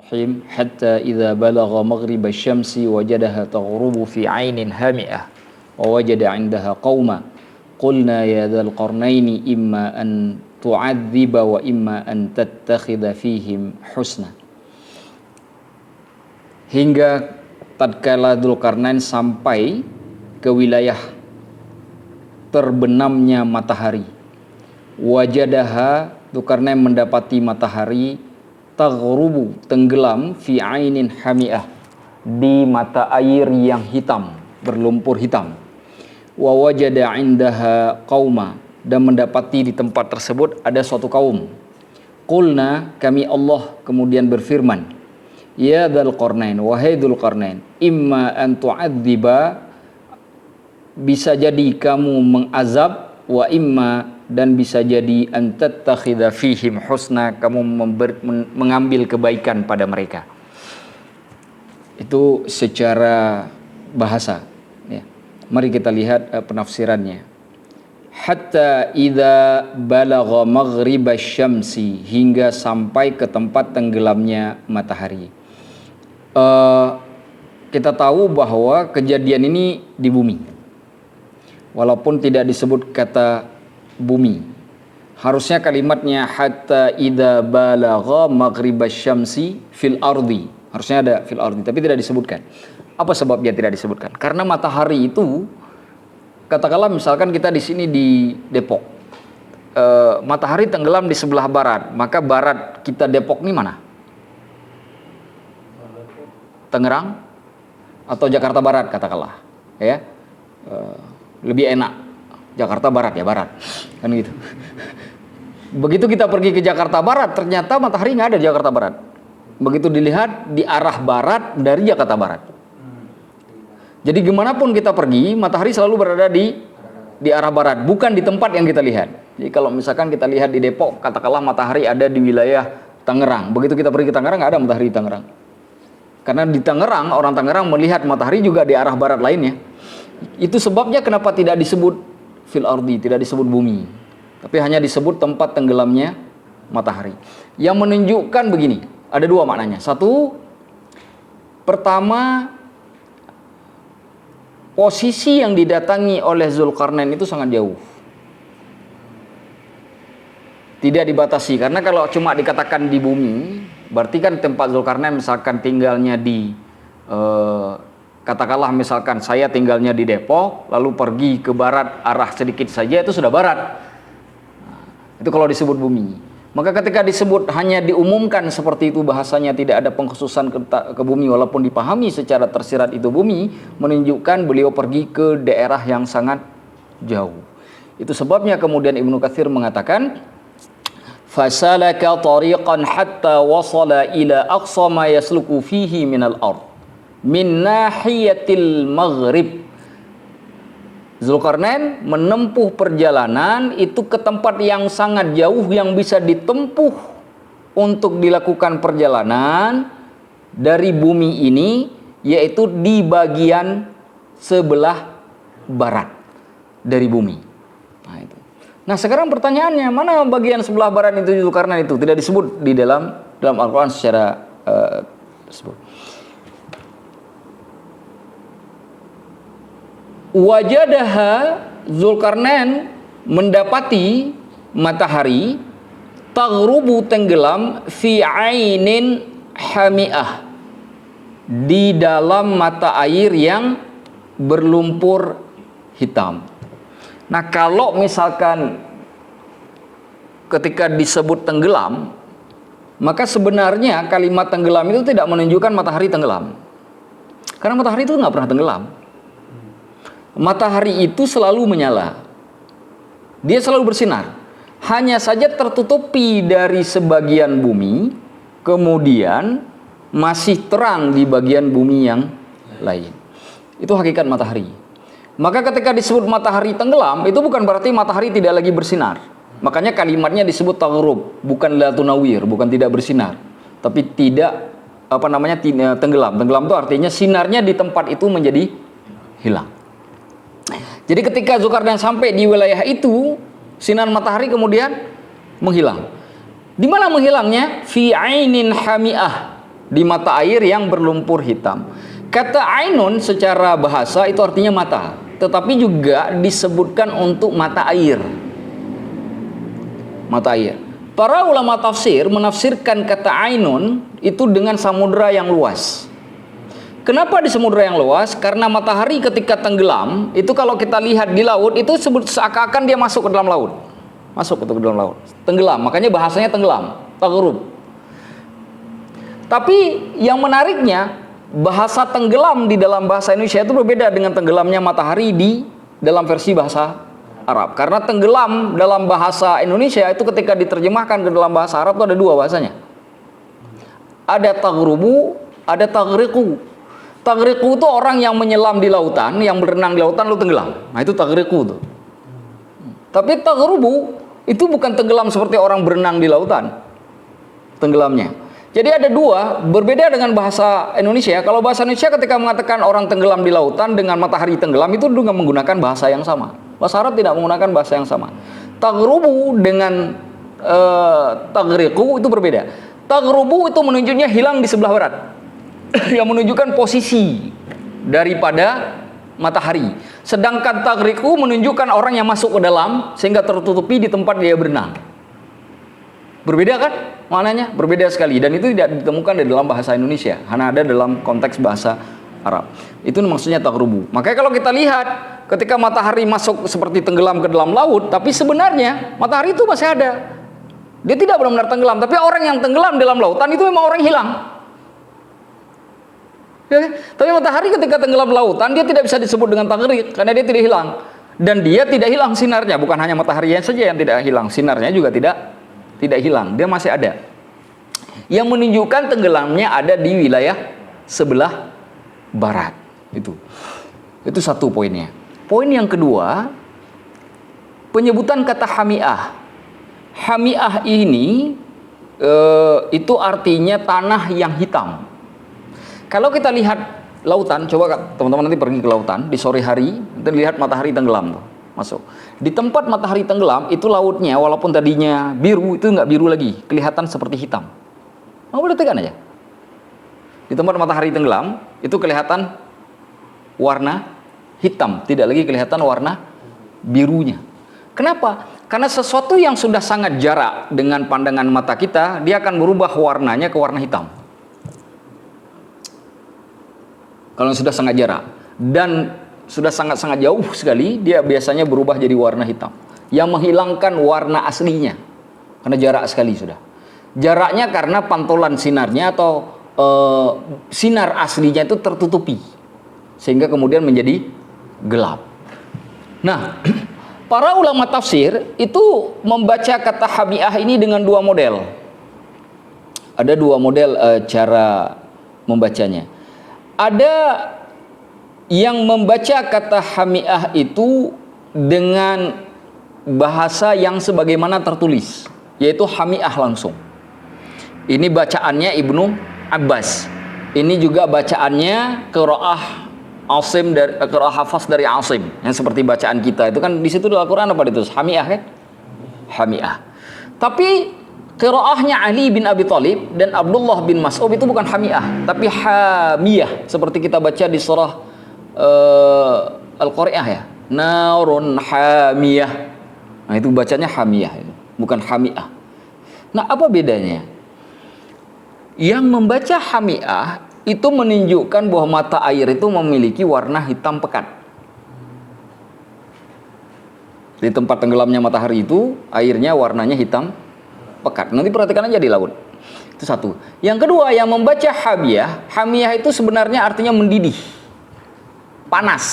hatta idza balagha maghrib asy-syamsi wajadaha taghrubu fi 'ainin hami'ah wa wajada 'indaha qauma qulna ya dzal qarnaini imma an tu'adziba wa imma an tattakhidha fihim husna. Hingga tatkala Dzulkarnain sampai ke wilayah terbenamnya matahari, wajadaha, Dzulkarnain mendapati matahari taghrubu, tenggelam, fi ainin hami'ah, di mata air yang hitam, berlumpur hitam. Wa wajada 'indaha qauma, dan mendapati di tempat tersebut ada suatu kaum. Qulna, kami Allah kemudian berfirman, ya Dzul Qarnain, wahai Dzul Qarnain, imma an tu'adziba, bisa jadi kamu mengazab, wa imma, dan bisa jadi an tattakhidha fihim husna, kamu mengambil kebaikan pada mereka. Itu secara bahasa, ya. Mari kita lihat penafsirannya. Hatta idza balagha maghribasy syamsi, hingga sampai ke tempat tenggelamnya matahari. Kita tahu bahwa kejadian ini di bumi, walaupun tidak disebut kata bumi. Harusnya kalimatnya hatta idza balagha maghribasy syamsi fil ardi. Harusnya ada fil ardi, tapi tidak disebutkan. Apa sebabnya tidak disebutkan? Karena matahari itu, katakanlah misalkan kita di sini di Depok, matahari tenggelam di sebelah barat, maka barat kita Depok ini mana? Tangerang atau Jakarta Barat katakanlah, ya. Lebih enak Jakarta Barat, ya barat, kan gitu. Begitu kita pergi ke Jakarta Barat, ternyata matahari nggak ada di Jakarta Barat. Begitu dilihat di arah barat dari Jakarta Barat. Jadi gimana pun kita pergi, matahari selalu berada di arah barat, bukan di tempat yang kita lihat. Jadi kalau misalkan kita lihat di Depok, katakanlah matahari ada di wilayah Tangerang. Begitu kita pergi ke Tangerang, nggak ada matahari di Tangerang. Karena di Tangerang, orang Tangerang melihat matahari juga di arah barat lainnya. Itu sebabnya kenapa tidak disebut fil ardi, tidak disebut bumi, tapi hanya disebut tempat tenggelamnya matahari. Yang menunjukkan begini, ada dua maknanya. Satu, pertama, posisi yang didatangi oleh Dzulkarnain itu sangat jauh, tidak dibatasi. Karena kalau cuma dikatakan di bumi, berarti kan tempat Dzulkarnain misalkan tinggalnya di katakanlah misalkan saya tinggalnya di Depok, lalu pergi ke barat arah sedikit saja, itu sudah barat. Nah, itu kalau disebut bumi. Maka ketika disebut hanya diumumkan seperti itu, bahasanya tidak ada pengkhususan ke bumi, walaupun dipahami secara tersirat itu bumi, menunjukkan beliau pergi ke daerah yang sangat jauh. Itu sebabnya kemudian Ibnu Katsir mengatakan, fasalaka tariqan hatta wasala ila aqsa ma yasluku fihi minal ard min nahiyatil maghrib. Dzulkarnain menempuh perjalanan itu ke tempat yang sangat jauh yang bisa ditempuh untuk dilakukan perjalanan dari bumi ini, yaitu di bagian sebelah barat dari bumi. Nah, itu. Nah, sekarang pertanyaannya, mana bagian sebelah barat itu Dzulkarnain itu? Tidak disebut di dalam Al-Qur'an secara tersebut. Wajadaha, Dzulkarnain mendapati matahari taghrubu, tenggelam, fi ainin hami'ah, di dalam mata air yang berlumpur hitam. Nah, kalau misalkan ketika disebut tenggelam, maka sebenarnya kalimat tenggelam itu tidak menunjukkan matahari tenggelam, karena matahari itu nggak pernah tenggelam. Matahari itu selalu menyala, dia selalu bersinar, hanya saja tertutupi dari sebagian bumi, kemudian masih terang di bagian bumi yang lain. Itu hakikat matahari. Maka ketika disebut matahari tenggelam, itu bukan berarti matahari tidak lagi bersinar. Makanya kalimatnya disebut taghrub, bukan la tunawir, bukan tidak bersinar, tapi tidak tenggelam. Tenggelam itu artinya sinarnya di tempat itu menjadi hilang. Jadi ketika Dzulkarnain sampai di wilayah itu, sinar matahari kemudian menghilang. Di mana menghilangnya? Fi ainin hami'ah, di mata air yang berlumpur hitam. Kata ainun secara bahasa itu artinya mata, tetapi juga disebutkan untuk mata air. Mata air. Para ulama tafsir menafsirkan kata ainun itu dengan samudra yang luas. Kenapa di samudra yang luas? Karena matahari ketika tenggelam, itu kalau kita lihat di laut, itu seakan-akan dia masuk ke dalam laut. Masuk ke dalam laut. Tenggelam, makanya bahasanya tenggelam, taghrub. Tapi yang menariknya, bahasa tenggelam di dalam bahasa Indonesia itu berbeda dengan tenggelamnya matahari di dalam versi bahasa Arab. Karena tenggelam dalam bahasa Indonesia itu ketika diterjemahkan ke dalam bahasa Arab itu ada dua bahasanya. Ada taghrubu, ada taghriqu. Taghriqu itu orang yang menyelam di lautan, yang berenang di lautan lalu tenggelam. Nah itu taghriqu tuh. Tapi taghrubu itu bukan tenggelam seperti orang berenang di lautan. Tenggelamnya. Jadi ada dua, berbeda dengan bahasa Indonesia. Kalau bahasa Indonesia ketika mengatakan orang tenggelam di lautan dengan matahari tenggelam itu dengan menggunakan bahasa yang sama. Bahasa Arab tidak menggunakan bahasa yang sama. Taghrubu dengan taghriqu itu berbeda. Taghrubu itu menunjuknya hilang di sebelah barat. Yang menunjukkan posisi daripada matahari. Sedangkan taghriqu menunjukkan orang yang masuk ke dalam sehingga tertutupi di tempat dia berenang. Berbeda kan maknanya? Berbeda sekali, dan itu tidak ditemukan di dalam bahasa Indonesia, hanya ada dalam konteks bahasa Arab. Itu maksudnya taghrubu. Makanya kalau kita lihat ketika matahari masuk seperti tenggelam ke dalam laut, tapi sebenarnya matahari itu masih ada. Dia tidak benar-benar tenggelam, tapi orang yang tenggelam dalam lautan itu memang orang hilang. Ya, tapi matahari ketika tenggelam lautan dia tidak bisa disebut dengan taghriq karena dia tidak hilang, dan dia tidak hilang sinarnya. Bukan hanya mataharinya saja yang tidak hilang, sinarnya juga tidak hilang, dia masih ada. Yang menunjukkan tenggelamnya ada di wilayah sebelah barat. Itu satu poinnya. Poin yang kedua, penyebutan kata hamiah. Hamiah ini itu artinya tanah yang hitam. Kalau kita lihat lautan, coba teman-teman nanti pergi ke lautan di sore hari, nanti lihat matahari tenggelam tuh, masuk. Di tempat matahari tenggelam itu lautnya walaupun tadinya biru itu nggak biru lagi, kelihatan seperti hitam. Mau perhatikan aja. Di tempat matahari tenggelam itu kelihatan warna hitam, tidak lagi kelihatan warna birunya. Kenapa? Karena sesuatu yang sudah sangat jarak dengan pandangan mata kita, dia akan berubah warnanya ke warna hitam. Kalau sudah sangat jarak dan sudah sangat-sangat jauh sekali, dia biasanya berubah jadi warna hitam yang menghilangkan warna aslinya karena jarak sekali sudah. Jaraknya karena pantulan sinarnya atau sinar aslinya itu tertutupi sehingga kemudian menjadi gelap. Nah, para ulama tafsir itu membaca kata hamiah ini dengan dua model. Ada dua model cara membacanya. Ada yang membaca kata hamiah itu dengan bahasa yang sebagaimana tertulis, yaitu hamiah langsung. Ini bacaannya Ibnu Abbas. Ini juga bacaannya qiraah Asim dari qiraah Hafs dari Asim, yang seperti bacaan kita itu kan di situ dalam Al-Qur'an apa itu? Hamiah kan? Hamiah. Tapi qiraahnya Ali bin Abi Thalib dan Abdullah bin Mas'ud itu bukan hamiah, tapi hamiyah, seperti kita baca di surah Al-Qari'ah ya. Narun hamiyah. Nah, itu bacanya hamiyah, bukan hamiah. Nah, apa bedanya? Yang membaca hamiah itu menunjukkan bahwa mata air itu memiliki warna hitam pekat. Di tempat tenggelamnya matahari itu, airnya warnanya hitam pekat. Nanti perhatikan aja di laut. Itu satu. Yang kedua, yang membaca hamiyah, hamiyah itu sebenarnya artinya mendidih. Panas,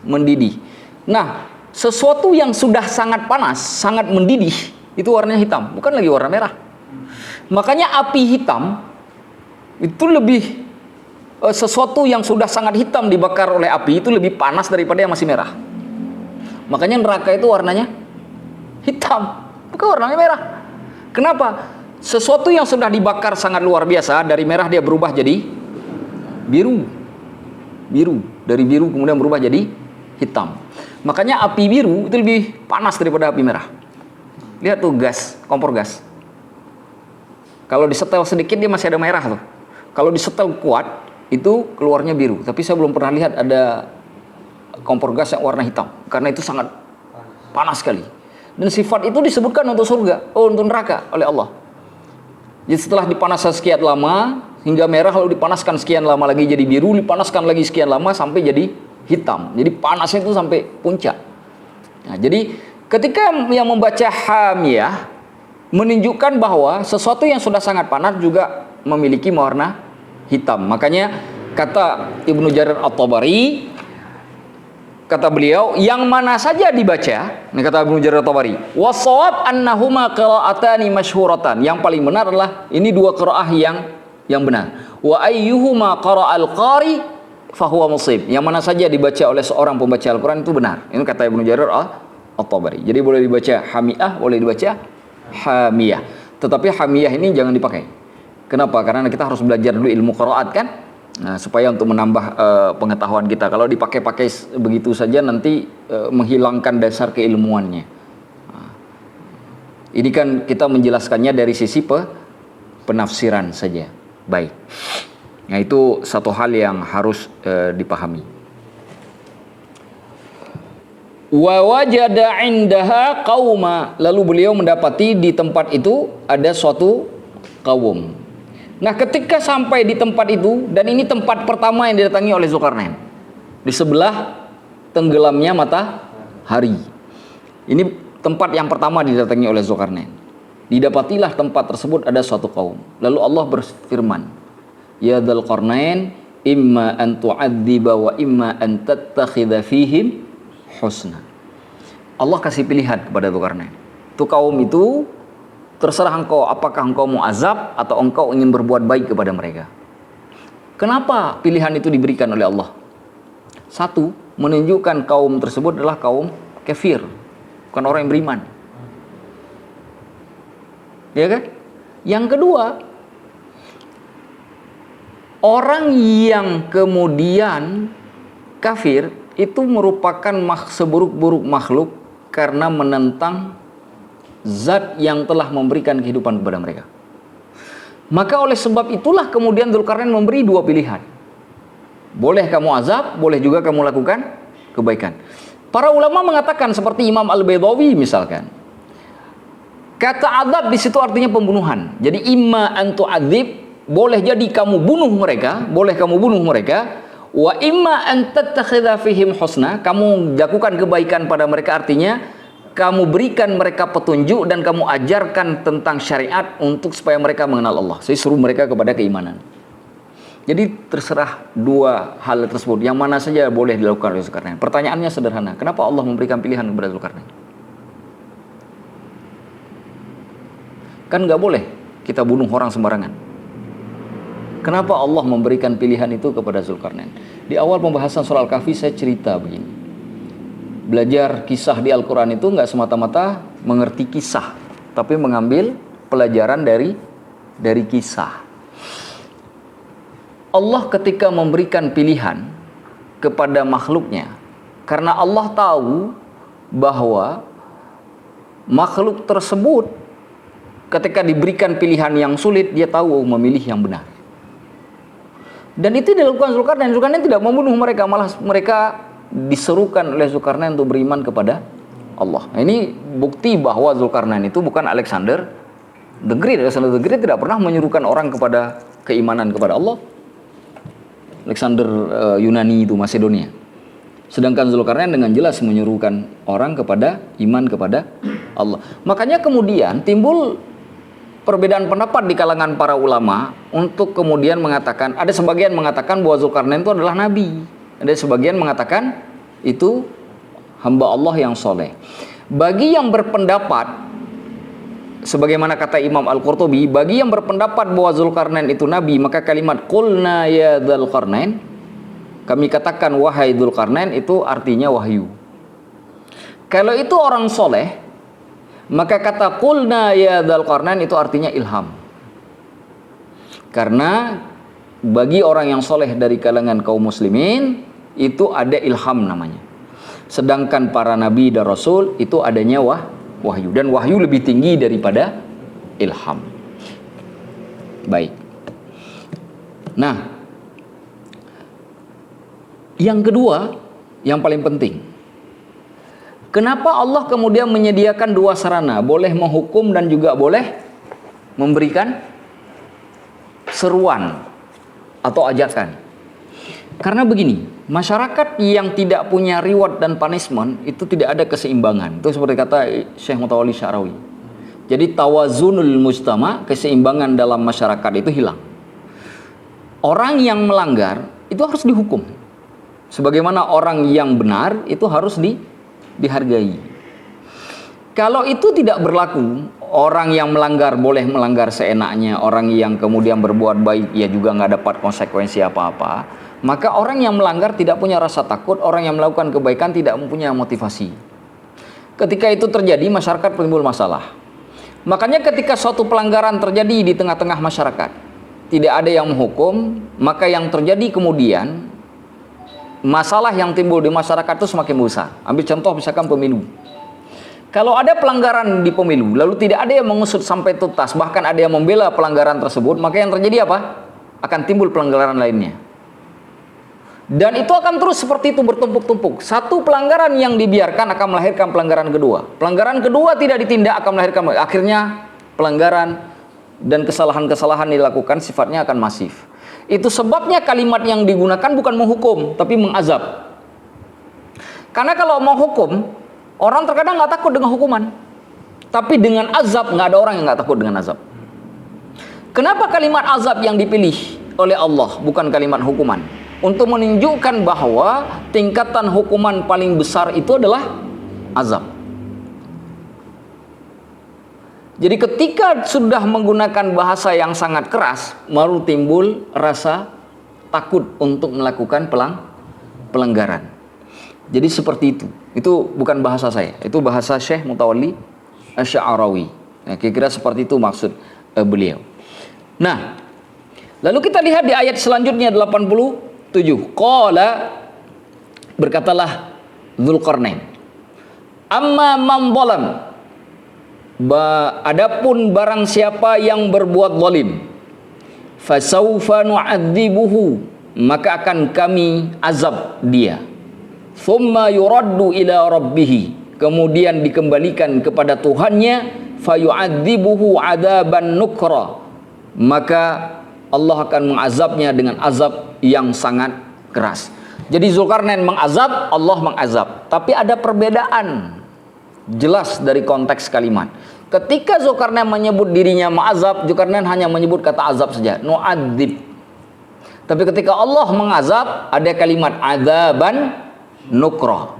mendidih. Nah, sesuatu yang sudah sangat panas, sangat mendidih, itu warnanya hitam, bukan lagi warna merah. Makanya api hitam itu lebih sesuatu yang sudah sangat hitam dibakar oleh api itu lebih panas daripada yang masih merah. Makanya neraka itu warnanya hitam, bukan warnanya merah. Kenapa? Sesuatu yang sudah dibakar sangat luar biasa, dari merah dia berubah jadi biru. Biru, dari biru kemudian berubah jadi hitam. Makanya api biru itu lebih panas daripada api merah. Lihat tuh gas, kompor gas. Kalau disetel sedikit dia masih ada merah tuh. Kalau disetel kuat itu keluarnya biru. Tapi saya belum pernah lihat ada kompor gas yang warna hitam, karena itu sangat panas sekali. Dan sifat itu disebutkan untuk surga, untuk neraka oleh Allah. Jadi setelah dipanaskan sekian lama hingga merah, lalu dipanaskan sekian lama lagi jadi biru, dipanaskan lagi sekian lama sampai jadi hitam. Jadi panasnya itu sampai puncak. Nah, jadi ketika yang membaca hamiyah menunjukkan bahwa sesuatu yang sudah sangat panas juga memiliki warna hitam. Makanya kata Ibnu Jarir At-Tabari, kata beliau, yang mana saja dibaca, ini kata Ibnu Jarir At-Tabari, wasawab annahuma qira'atani masyhuratan. Yang paling benar adalah ini dua qiraah yang benar. Wa ayyuhuma qara'al qari fahuwa musib. Yang mana saja dibaca oleh seorang pembaca Al-Qur'an itu benar. Ini kata Ibnu Jarir At-Tabari. Jadi boleh dibaca hamiyah, boleh dibaca hamiyah. Tetapi hamiyah ini jangan dipakai. Kenapa? Karena kita harus belajar dulu ilmu qiraat kan? Nah, supaya untuk menambah pengetahuan kita. Kalau dipakai-pakai begitu saja nanti menghilangkan dasar keilmuannya. Nah, ini kan kita menjelaskannya dari sisi penafsiran saja. Baik. Nah, itu satu hal yang harus dipahami. Wa wajada indaha qauma, lalu beliau mendapati di tempat itu ada suatu kaum. Nah, ketika sampai di tempat itu, dan ini tempat pertama yang didatangi oleh Zulkarnain, di sebelah tenggelamnya matahari. Ini tempat yang pertama didatangi oleh Zulkarnain. Didapatilah tempat tersebut ada suatu kaum. Lalu Allah berfirman, ya Dzulqarnain, imma an tu'adziba wa imma an tattakhidha fihim husna. Allah kasih pilihan kepada Dzulkarnain. Itu kaum itu terserah engkau, apakah engkau mau azab atau engkau ingin berbuat baik kepada mereka. Kenapa pilihan itu diberikan oleh Allah? Satu, menunjukkan kaum tersebut adalah kaum kafir, bukan orang yang beriman. Ya kan? Yang kedua, orang yang kemudian kafir itu merupakan seburuk-buruk makhluk karena menentang zat yang telah memberikan kehidupan kepada mereka. Maka oleh sebab itulah kemudian Dzulkarnain memberi dua pilihan. Boleh kamu azab, boleh juga kamu lakukan kebaikan. Para ulama mengatakan seperti Imam Al-Baydawi misalkan, kata azab di situ artinya pembunuhan. Jadi imma an tu'adzib, boleh jadi kamu bunuh mereka, boleh kamu bunuh mereka. Wa imma an tattakhidha fihim husna, kamu lakukan kebaikan pada mereka, artinya kamu berikan mereka petunjuk dan kamu ajarkan tentang syariat untuk supaya mereka mengenal Allah. Saya suruh mereka kepada keimanan. Jadi terserah dua hal tersebut, yang mana saja boleh dilakukan oleh Dzulkarnain. Pertanyaannya sederhana, kenapa Allah memberikan pilihan kepada Dzulkarnain? Kan nggak boleh kita bunuh orang sembarangan. Kenapa Allah memberikan pilihan itu kepada Dzulkarnain? Di awal pembahasan surah Al-Kahfi saya cerita begini. Belajar kisah di Al-Quran itu nggak semata-mata mengerti kisah, tapi mengambil pelajaran dari kisah. Allah ketika memberikan pilihan kepada makhluknya, karena Allah tahu bahwa makhluk tersebut ketika diberikan pilihan yang sulit, dia tahu memilih yang benar. Dan itu dilakukan Dzulkarnain. Dzulkarnain tidak membunuh mereka, malah mereka diserukan oleh Dzulkarnain untuk beriman kepada Allah. Nah, ini bukti bahwa Dzulkarnain itu bukan Alexander the Great. Alexander the Great tidak pernah menyuruhkan orang kepada keimanan kepada Allah. Alexander Yunani itu Macedonia. Sedangkan Dzulkarnain dengan jelas menyuruhkan orang kepada iman kepada Allah. Makanya kemudian timbul perbedaan pendapat di kalangan para ulama untuk kemudian mengatakan, ada sebagian mengatakan bahwa Dzulkarnain itu adalah nabi. Ada sebagian mengatakan itu hamba Allah yang soleh. Bagi yang berpendapat, sebagaimana kata Imam Al-Qurtubi, bagi yang berpendapat bahwa Dzulkarnain itu nabi, maka kalimat qulna ya Dzulkarnain, kami katakan wahai Dzulkarnain, itu artinya wahyu. Kalau itu orang soleh, maka kata qulna ya Dzulkarnain itu artinya ilham. Karena bagi orang yang soleh dari kalangan kaum muslimin itu ada ilham namanya. Sedangkan para nabi dan rasul itu adanya wahyu, dan wahyu lebih tinggi daripada ilham. Baik. Nah, yang kedua, yang paling penting, kenapa Allah kemudian menyediakan dua sarana, boleh menghukum dan juga boleh memberikan seruan atau ajakan? Karena begini, masyarakat yang tidak punya reward dan punishment itu tidak ada keseimbangan. Itu seperti kata Syekh Mutawalli Sya'rawi. Jadi tawazunul mujtama, keseimbangan dalam masyarakat itu hilang. Orang yang melanggar itu harus dihukum. Sebagaimana orang yang benar itu harus dihargai. Kalau itu tidak berlaku, orang yang melanggar boleh melanggar seenaknya, orang yang kemudian berbuat baik ya juga nggak dapat konsekuensi apa-apa, maka orang yang melanggar tidak punya rasa takut, orang yang melakukan kebaikan tidak mempunyai motivasi. Ketika itu terjadi, masyarakat timbul masalah. Makanya ketika suatu pelanggaran terjadi di tengah-tengah masyarakat, tidak ada yang menghukum, maka yang terjadi kemudian masalah yang timbul di masyarakat itu semakin besar. Ambil contoh misalkan pemilu. Kalau ada pelanggaran di pemilu, lalu tidak ada yang mengusut sampai tuntas, bahkan ada yang membela pelanggaran tersebut, maka yang terjadi apa? Akan timbul pelanggaran lainnya. Dan itu akan terus seperti itu bertumpuk-tumpuk. Satu pelanggaran yang dibiarkan akan melahirkan pelanggaran kedua. Pelanggaran kedua tidak ditindak akan melahirkan, akhirnya pelanggaran dan kesalahan-kesalahan dilakukan sifatnya akan masif. Itu sebabnya kalimat yang digunakan bukan menghukum, tapi mengazab. Karena kalau mau hukum, orang terkadang nggak takut dengan hukuman. Tapi dengan azab, nggak ada orang yang nggak takut dengan azab. Kenapa kalimat azab yang dipilih oleh Allah, bukan kalimat hukuman? Untuk menunjukkan bahwa tingkatan hukuman paling besar itu adalah azab. Jadi ketika sudah menggunakan bahasa yang sangat keras, baru timbul rasa takut untuk melakukan pelanggaran. Jadi seperti itu. Itu bukan bahasa saya, itu bahasa Syekh Mutawalli Sya'rawi. Nah, kira-kira seperti itu maksud beliau. Nah, lalu kita lihat di ayat selanjutnya 87. Qala, berkatalah Dzulqarnain, amma man zalam, adapun barang siapa yang berbuat zalim, fasaufa nu'adzibuhu, maka akan kami azab dia. Thumma yuraddu ila rabbih, kemudian dikembalikan kepada Tuhannya, fayu'adzibuhu adzaban nukra, maka Allah akan mengazabnya dengan azab yang sangat keras. Jadi Dzulqarnain mengazab, Allah mengazab. Tapi ada perbedaan jelas dari konteks kalimat. Ketika Dzulqarnain menyebut dirinya mengazab, Dzulqarnain hanya menyebut kata azab saja, nu'adzib. Tapi ketika Allah mengazab, ada kalimat adzaban nukra.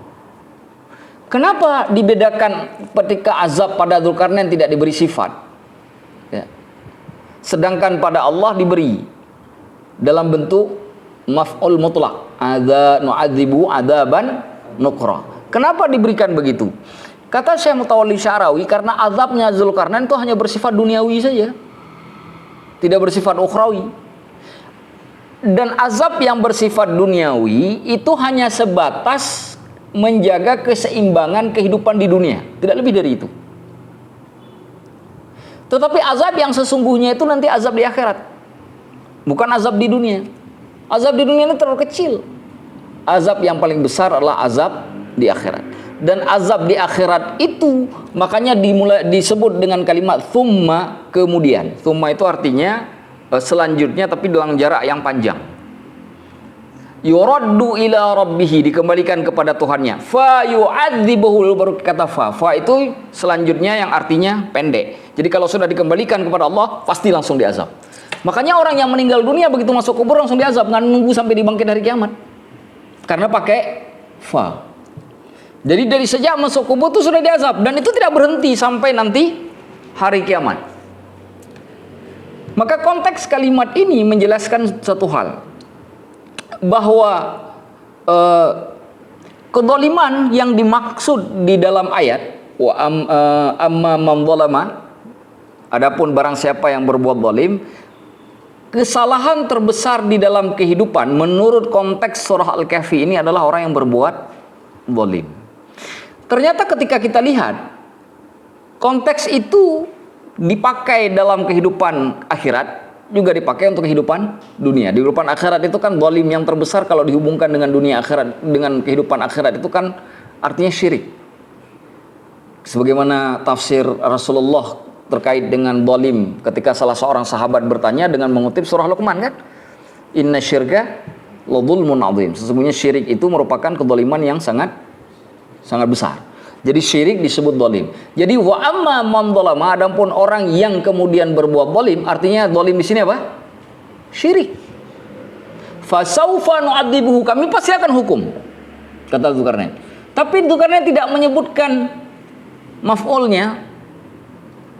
Kenapa dibedakan ketika azab pada Dzulqarnain tidak diberi sifat? Ya. Sedangkan pada Allah diberi dalam bentuk maf'ul mutlaq, adza nu'adzibu adzaban nukra. Kenapa diberikan begitu? Kata Syekh Mutawalli Sya'rawi, karena azabnya Dzulqarnain itu hanya bersifat duniawi saja, tidak bersifat ukhrawi. Dan azab yang bersifat duniawi itu hanya sebatas menjaga keseimbangan kehidupan di dunia, tidak lebih dari itu. Tetapi azab yang sesungguhnya itu nanti azab di akhirat, bukan azab di dunia. Azab di dunia ini terlalu kecil. Azab yang paling besar adalah azab di akhirat. Dan azab di akhirat itu makanya disebut dengan kalimat thumma, kemudian. Thumma itu artinya selanjutnya, tapi dalam jarak yang panjang. Yuraddu ila rabbihi, dikembalikan kepada Tuhannya. Fa yu'adzibuhu, baru kata fa. Fa itu selanjutnya yang artinya pendek. Jadi kalau sudah dikembalikan kepada Allah, pasti langsung diazab. Makanya orang yang meninggal dunia begitu masuk kubur langsung diazab, nggak nunggu sampai dibangkit hari kiamat. Karena pakai fa. Jadi dari sejak masuk kubur itu sudah diazab, dan itu tidak berhenti sampai nanti hari kiamat. Maka konteks kalimat ini menjelaskan satu hal, bahwa kezaliman yang dimaksud di dalam ayat wa amma man zalama, adapun barang siapa yang berbuat zalim, kesalahan terbesar di dalam kehidupan menurut konteks surah Al-Kahfi ini adalah orang yang berbuat zalim. Ternyata ketika kita lihat konteks itu dipakai dalam kehidupan akhirat, juga dipakai untuk kehidupan dunia. Di kehidupan akhirat itu kan zalim yang terbesar kalau dihubungkan dengan dunia akhirat, dengan kehidupan akhirat itu kan artinya syirik. Sebagaimana tafsir Rasulullah terkait dengan zalim ketika salah seorang sahabat bertanya dengan mengutip surah Luqman kan, inna syirka la dzulmun adzim. Sesungguhnya syirik itu merupakan kezaliman yang sangat besar. Jadi syirik disebut zalim. Jadi wa amma man dzalama, adapun orang yang kemudian berbuat zalim, artinya zalim di sini apa? Syirik. Fasaufa nu'adzibuhu, kami pasti akan hukum, kata Dzulkarnain. Tapi Dzulkarnain tidak menyebutkan maf'ulnya,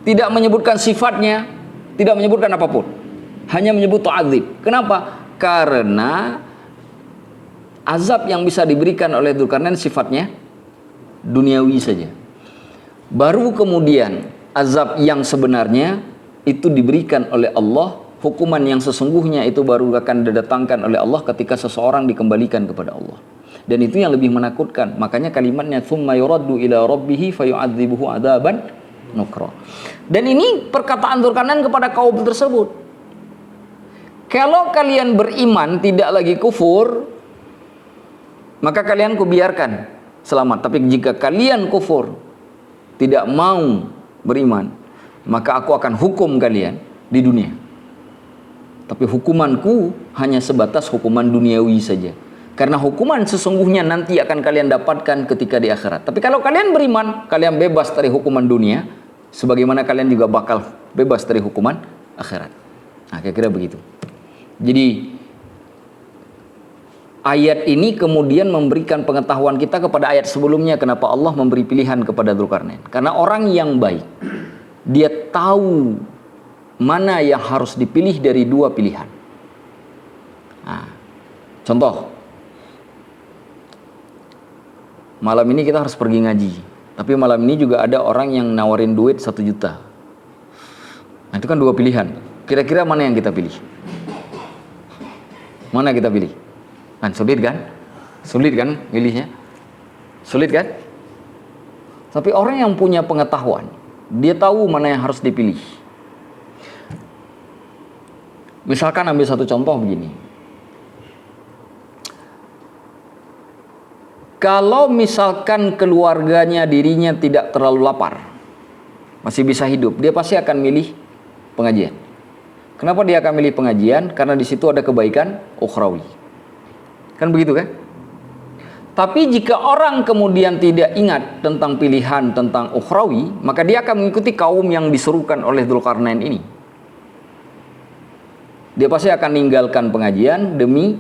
tidak menyebutkan sifatnya, tidak menyebutkan apapun. Hanya menyebut tu'adzib. Kenapa? Karena azab yang bisa diberikan oleh Dzulkarnain sifatnya duniawi saja. Baru kemudian azab yang sebenarnya itu diberikan oleh Allah, hukuman yang sesungguhnya itu baru akan didatangkan oleh Allah ketika seseorang dikembalikan kepada Allah. Dan itu yang lebih menakutkan. Makanya kalimatnya tsumma yuraddu ila rabbih fayu'adzibuhu adzaban nukra. Dan ini perkataan Dzulkarnain kepada kaum tersebut. Kalau kalian beriman tidak lagi kufur, maka kalian kubiarkan selamat. Tapi jika kalian kufur, tidak mau beriman, maka aku akan hukum kalian di dunia. Tapi hukumanku hanya sebatas hukuman duniawi saja. Karena hukuman sesungguhnya nanti akan kalian dapatkan ketika di akhirat. Tapi kalau kalian beriman, kalian bebas dari hukuman dunia, sebagaimana kalian juga bakal bebas dari hukuman akhirat. Nah, kira-kira begitu. Jadi ayat ini kemudian memberikan pengetahuan kita kepada ayat sebelumnya, kenapa Allah memberi pilihan kepada Dzulkarnain. Karena orang yang baik, dia tahu mana yang harus dipilih dari dua pilihan. Nah, contoh, malam ini kita harus pergi ngaji, tapi malam ini juga ada orang yang nawarin duit 1 juta. Nah, itu kan dua pilihan. Kira-kira mana yang kita pilih? Mana kita pilih? Kan sulit kan? Sulit kan pilihnya? Sulit kan? Tapi orang yang punya pengetahuan, dia tahu mana yang harus dipilih. Misalkan ambil satu contoh begini. Kalau misalkan keluarganya, dirinya tidak terlalu lapar, masih bisa hidup, dia pasti akan milih pengajian. Kenapa dia akan milih pengajian? Karena di situ ada kebaikan ukhrawi. Kan begitu kan? Tapi jika orang kemudian tidak ingat tentang pilihan tentang ukhrawi, maka dia akan mengikuti kaum yang diserukan oleh Dzulkarnain ini. Dia pasti akan meninggalkan pengajian demi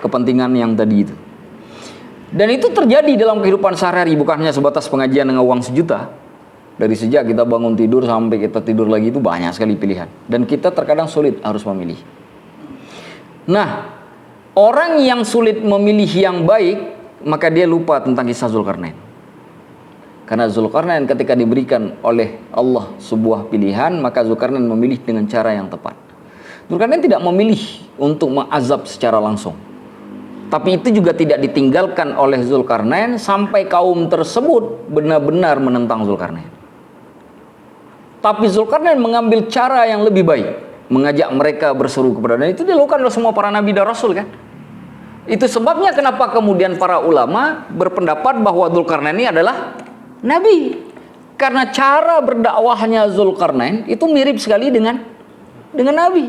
kepentingan yang tadi itu. Dan itu terjadi dalam kehidupan sehari-hari, bukan hanya sebatas pengajian dengan uang 1 juta. Dari sejak kita bangun tidur sampai kita tidur lagi itu banyak sekali pilihan. Dan kita terkadang sulit harus memilih. Nah, orang yang sulit memilih yang baik, maka dia lupa tentang kisah Dzulkarnain. Karena Dzulkarnain ketika diberikan oleh Allah sebuah pilihan, maka Dzulkarnain memilih dengan cara yang tepat. Dzulkarnain tidak memilih untuk mengazab secara langsung. Tapi itu juga tidak ditinggalkan oleh Dzulkarnain sampai kaum tersebut benar-benar menentang Dzulkarnain. Tapi Dzulkarnain mengambil cara yang lebih baik, mengajak mereka berseru kepada, dan itu dilakukan oleh semua para nabi dan rasul kan. Itu sebabnya kenapa kemudian para ulama berpendapat bahwa Dzulkarnain ini adalah nabi. Karena cara berdakwahnya Dzulkarnain itu mirip sekali dengan nabi.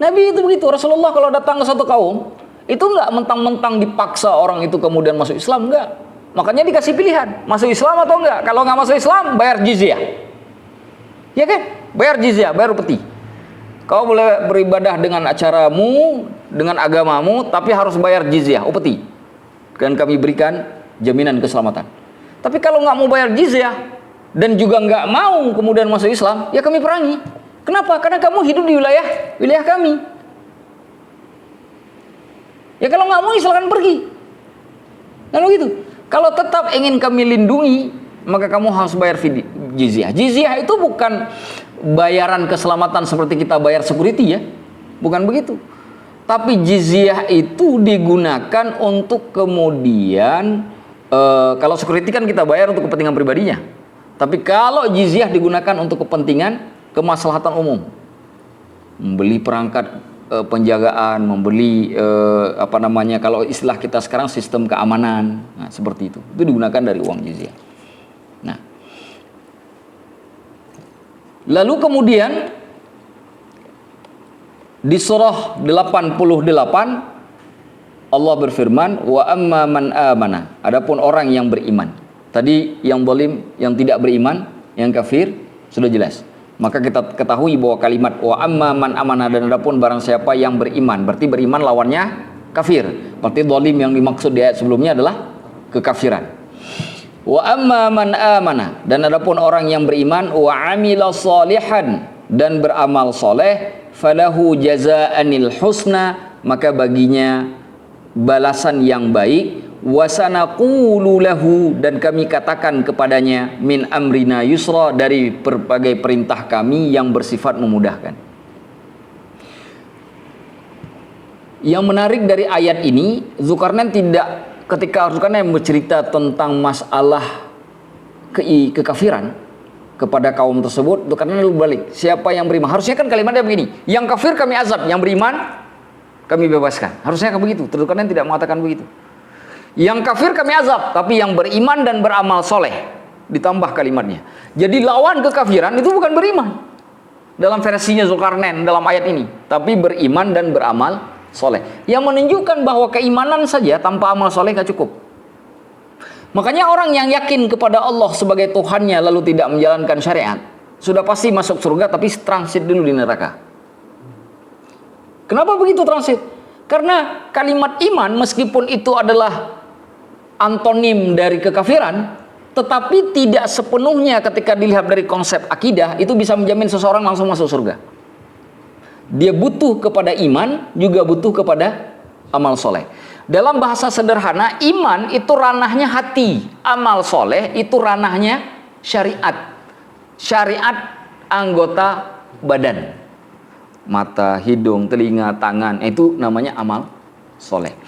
Nabi itu begitu. Rasulullah kalau datang ke satu kaum, itu enggak mentang-mentang dipaksa orang itu kemudian masuk Islam, enggak. Makanya dikasih pilihan, masuk Islam atau enggak. Kalau enggak masuk Islam, bayar jizyah. Ya kan? Bayar jizyah, bayar upeti. Kau boleh beribadah dengan acaramu, dengan agamamu, tapi harus bayar jizyah, upeti. Dan kami berikan jaminan keselamatan. Tapi kalau nggak mau bayar jizyah dan juga nggak mau kemudian masuk Islam, ya kami perangi. Kenapa? Karena kamu hidup di wilayah kami. Ya kalau nggak mau, silakan pergi. Lalu gitu. Kalau tetap ingin kami lindungi, maka kamu harus bayar jizyah. Jizyah itu bukan bayaran keselamatan seperti kita bayar security ya. Bukan begitu. Tapi jizyah itu digunakan untuk kemudian kalau security kan kita bayar untuk kepentingan pribadinya. Tapi kalau jizyah digunakan untuk kepentingan kemaslahatan umum. membeli perangkat penjagaan, membeli kalau istilah kita sekarang sistem keamanan, nah, seperti itu digunakan dari uang jizyah. Nah, lalu kemudian di surah 88 Allah berfirman, wa amma man amana, adapun orang yang beriman. Tadi yang zalim, yang tidak beriman, yang kafir sudah jelas. Maka kita ketahui bahwa kalimat wa amma man amana, dan adapun barang siapa yang beriman, berarti beriman lawannya kafir. Berarti zalim yang dimaksud di ayat sebelumnya adalah kekafiran. Wa amma man amana, dan adapun orang yang beriman, wa amila salihan, dan beramal soleh, falahu jazaanil husna, maka baginya balasan yang baik, wasanaqulu lahu, dan kami katakan kepadanya, min amrina yusra, dari berbagai perintah kami yang bersifat memudahkan. Yang menarik dari ayat ini, Zulkarnain ketika Zulkarnain bercerita tentang masalah kekafiran kepada kaum tersebut, Zulkarnain lalu balik, siapa yang beriman, harusnya kan kalimatnya begini, yang kafir kami azab, yang beriman kami bebaskan. Harusnya kan begitu. Zulkarnain tidak mengatakan begitu. Yang kafir kami azab, tapi yang beriman dan beramal soleh, ditambah kalimatnya. Jadi lawan kekafiran itu bukan beriman dalam versinya Zulkarnain dalam ayat ini, tapi beriman dan beramal soleh, yang menunjukkan bahwa keimanan saja tanpa amal soleh gak cukup. Makanya orang yang yakin kepada Allah sebagai Tuhannya lalu tidak menjalankan syariat, sudah pasti masuk surga tapi transit dulu di neraka. Kenapa begitu transit? Karena kalimat iman meskipun itu adalah antonim dari kekafiran, tetapi tidak sepenuhnya ketika dilihat dari konsep akidah itu bisa menjamin seseorang langsung masuk surga. Dia butuh kepada iman, juga butuh kepada amal soleh. Dalam bahasa sederhana, iman itu ranahnya hati, amal soleh itu ranahnya syariat. Syariat anggota badan. Mata, hidung, telinga, tangan, itu namanya amal soleh.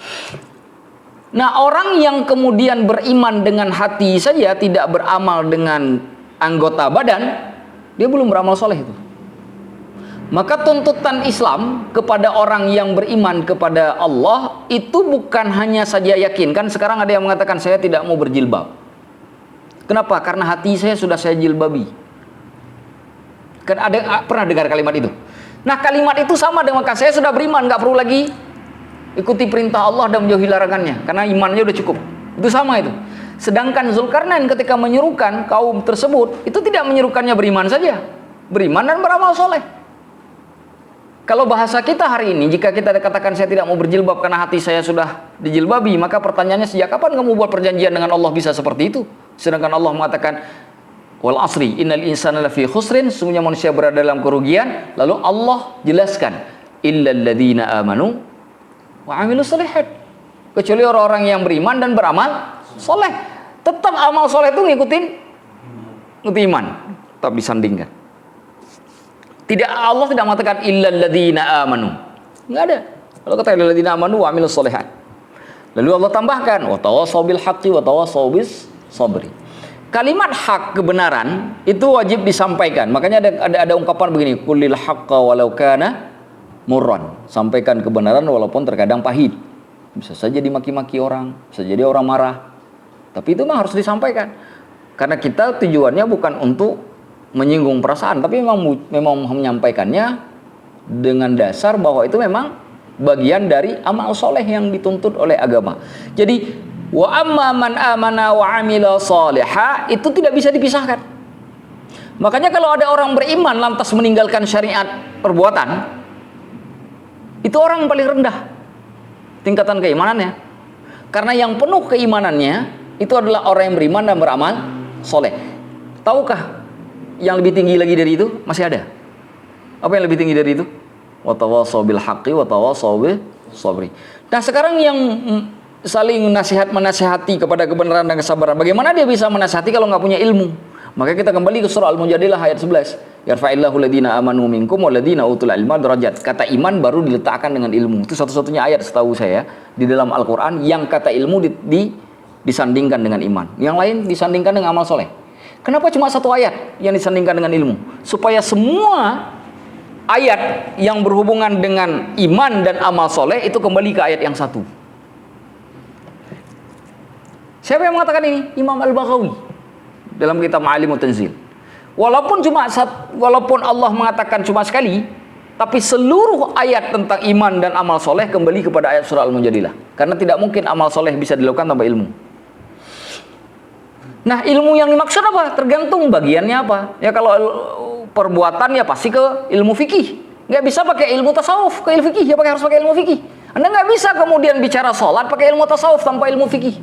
Nah, orang yang kemudian beriman dengan hati saja, tidak beramal dengan anggota badan, dia belum beramal soleh itu. Maka tuntutan Islam kepada orang yang beriman kepada Allah itu bukan hanya saja yakin. Kan sekarang ada yang mengatakan saya tidak mau berjilbab. Kenapa? Karena hati saya sudah saya jilbabi. Kan ada pernah dengar kalimat itu? Nah, kalimat itu sama dengan saya sudah beriman, nggak perlu lagi ikuti perintah Allah dan menjauhi larangannya, karena imannya udah cukup. Itu sama itu. Sedangkan Zulkarnain ketika menyerukan kaum tersebut, itu tidak menyerukannya beriman saja, beriman dan beramal soleh. Kalau bahasa kita hari ini, jika kita katakan saya tidak mau berjilbab karena hati saya sudah dijilbabi, maka pertanyaannya, sejak kapan kamu buat perjanjian dengan Allah bisa seperti itu? Sedangkan Allah mengatakan, wal asri innal insana lafi khusrin, sesungguhnya manusia berada dalam kerugian. Lalu Allah jelaskan, illal ladzina amanu wa amilus shalihat, kecuali orang-orang yang beriman dan beramal soleh. Tetap amal soleh itu ngikutin iman, tetap disandingkan. Tidak, Allah tidak mengatakan illal ladzina amanu, enggak ada. Kalau kata illal ladzina amanu wa amilus shalihat, lalu Allah tambahkan wa tawassaw bil haqqi wa tawassaw bis sabri. Kalimat hak, kebenaran itu wajib disampaikan. Makanya ada ungkapan begini, kullil haqqa walau kana murran, sampaikan kebenaran walaupun terkadang pahit. Bisa saja dimaki-maki orang, bisa jadi orang marah, tapi itu mah harus disampaikan. Karena kita tujuannya bukan untuk menyinggung perasaan, tapi memang menyampaikannya dengan dasar bahwa itu memang bagian dari amal soleh yang dituntut oleh agama. Jadi wa amma man amana wa amila shaliha itu tidak bisa dipisahkan. Makanya kalau ada orang beriman lantas meninggalkan syariat perbuatan, itu orang yang paling rendah tingkatan keimanannya. Karena yang penuh keimanannya itu adalah orang yang beriman dan beramal soleh. Tahukah yang lebih tinggi lagi dari itu? Masih ada. Apa yang lebih tinggi dari itu? Wa tawassaw bil haqqi wa tawassaw bis sabri. Nah, sekarang yang saling menasihati kepada kebenaran dan kesabaran, bagaimana dia bisa menasihati kalau nggak punya ilmu? Maka kita kembali ke surah Al-Mujadilah ayat 11. Yarfa'illahu ladina amanu minkum waladina utul ilma darajat. Kata iman baru diletakkan dengan ilmu. Itu satu-satunya ayat setahu saya di dalam Al-Quran yang kata ilmu disandingkan dengan iman. Yang lain disandingkan dengan amal soleh. Kenapa cuma satu ayat yang disandingkan dengan ilmu? Supaya semua ayat yang berhubungan dengan iman dan amal soleh itu kembali ke ayat yang satu. Siapa yang mengatakan ini? Imam Al-Baghawi dalam kitab Ma'alimut Tanzil. Walaupun Allah mengatakan cuma sekali, tapi seluruh ayat tentang iman dan amal soleh kembali kepada ayat surah Al-Mujadilah. Karena tidak mungkin amal soleh bisa dilakukan tanpa ilmu. Nah, ilmu yang dimaksud apa? Tergantung bagiannya apa. Ya kalau perbuatan ya pasti ke ilmu fikih. Nggak bisa pakai ilmu tasawuf ke ilmu fikih. Ya harus pakai ilmu fikih. Anda nggak bisa kemudian bicara sholat pakai ilmu tasawuf tanpa ilmu fikih.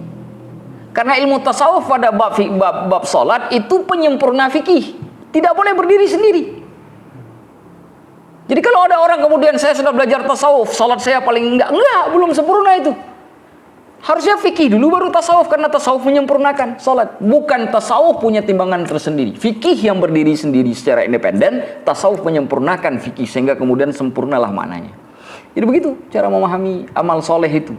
Karena ilmu tasawuf pada bab sholat itu penyempurna fikih. Tidak boleh berdiri sendiri. Jadi kalau ada orang kemudian saya sudah belajar tasawuf, sholat saya paling enggak, belum sempurna itu. Harusnya fikih dulu baru tasawuf, karena tasawuf menyempurnakan sholat. Bukan tasawuf punya timbangan tersendiri. Fikih yang berdiri sendiri secara independen, tasawuf menyempurnakan fikih sehingga kemudian sempurnalah maknanya. Jadi begitu cara memahami amal soleh itu.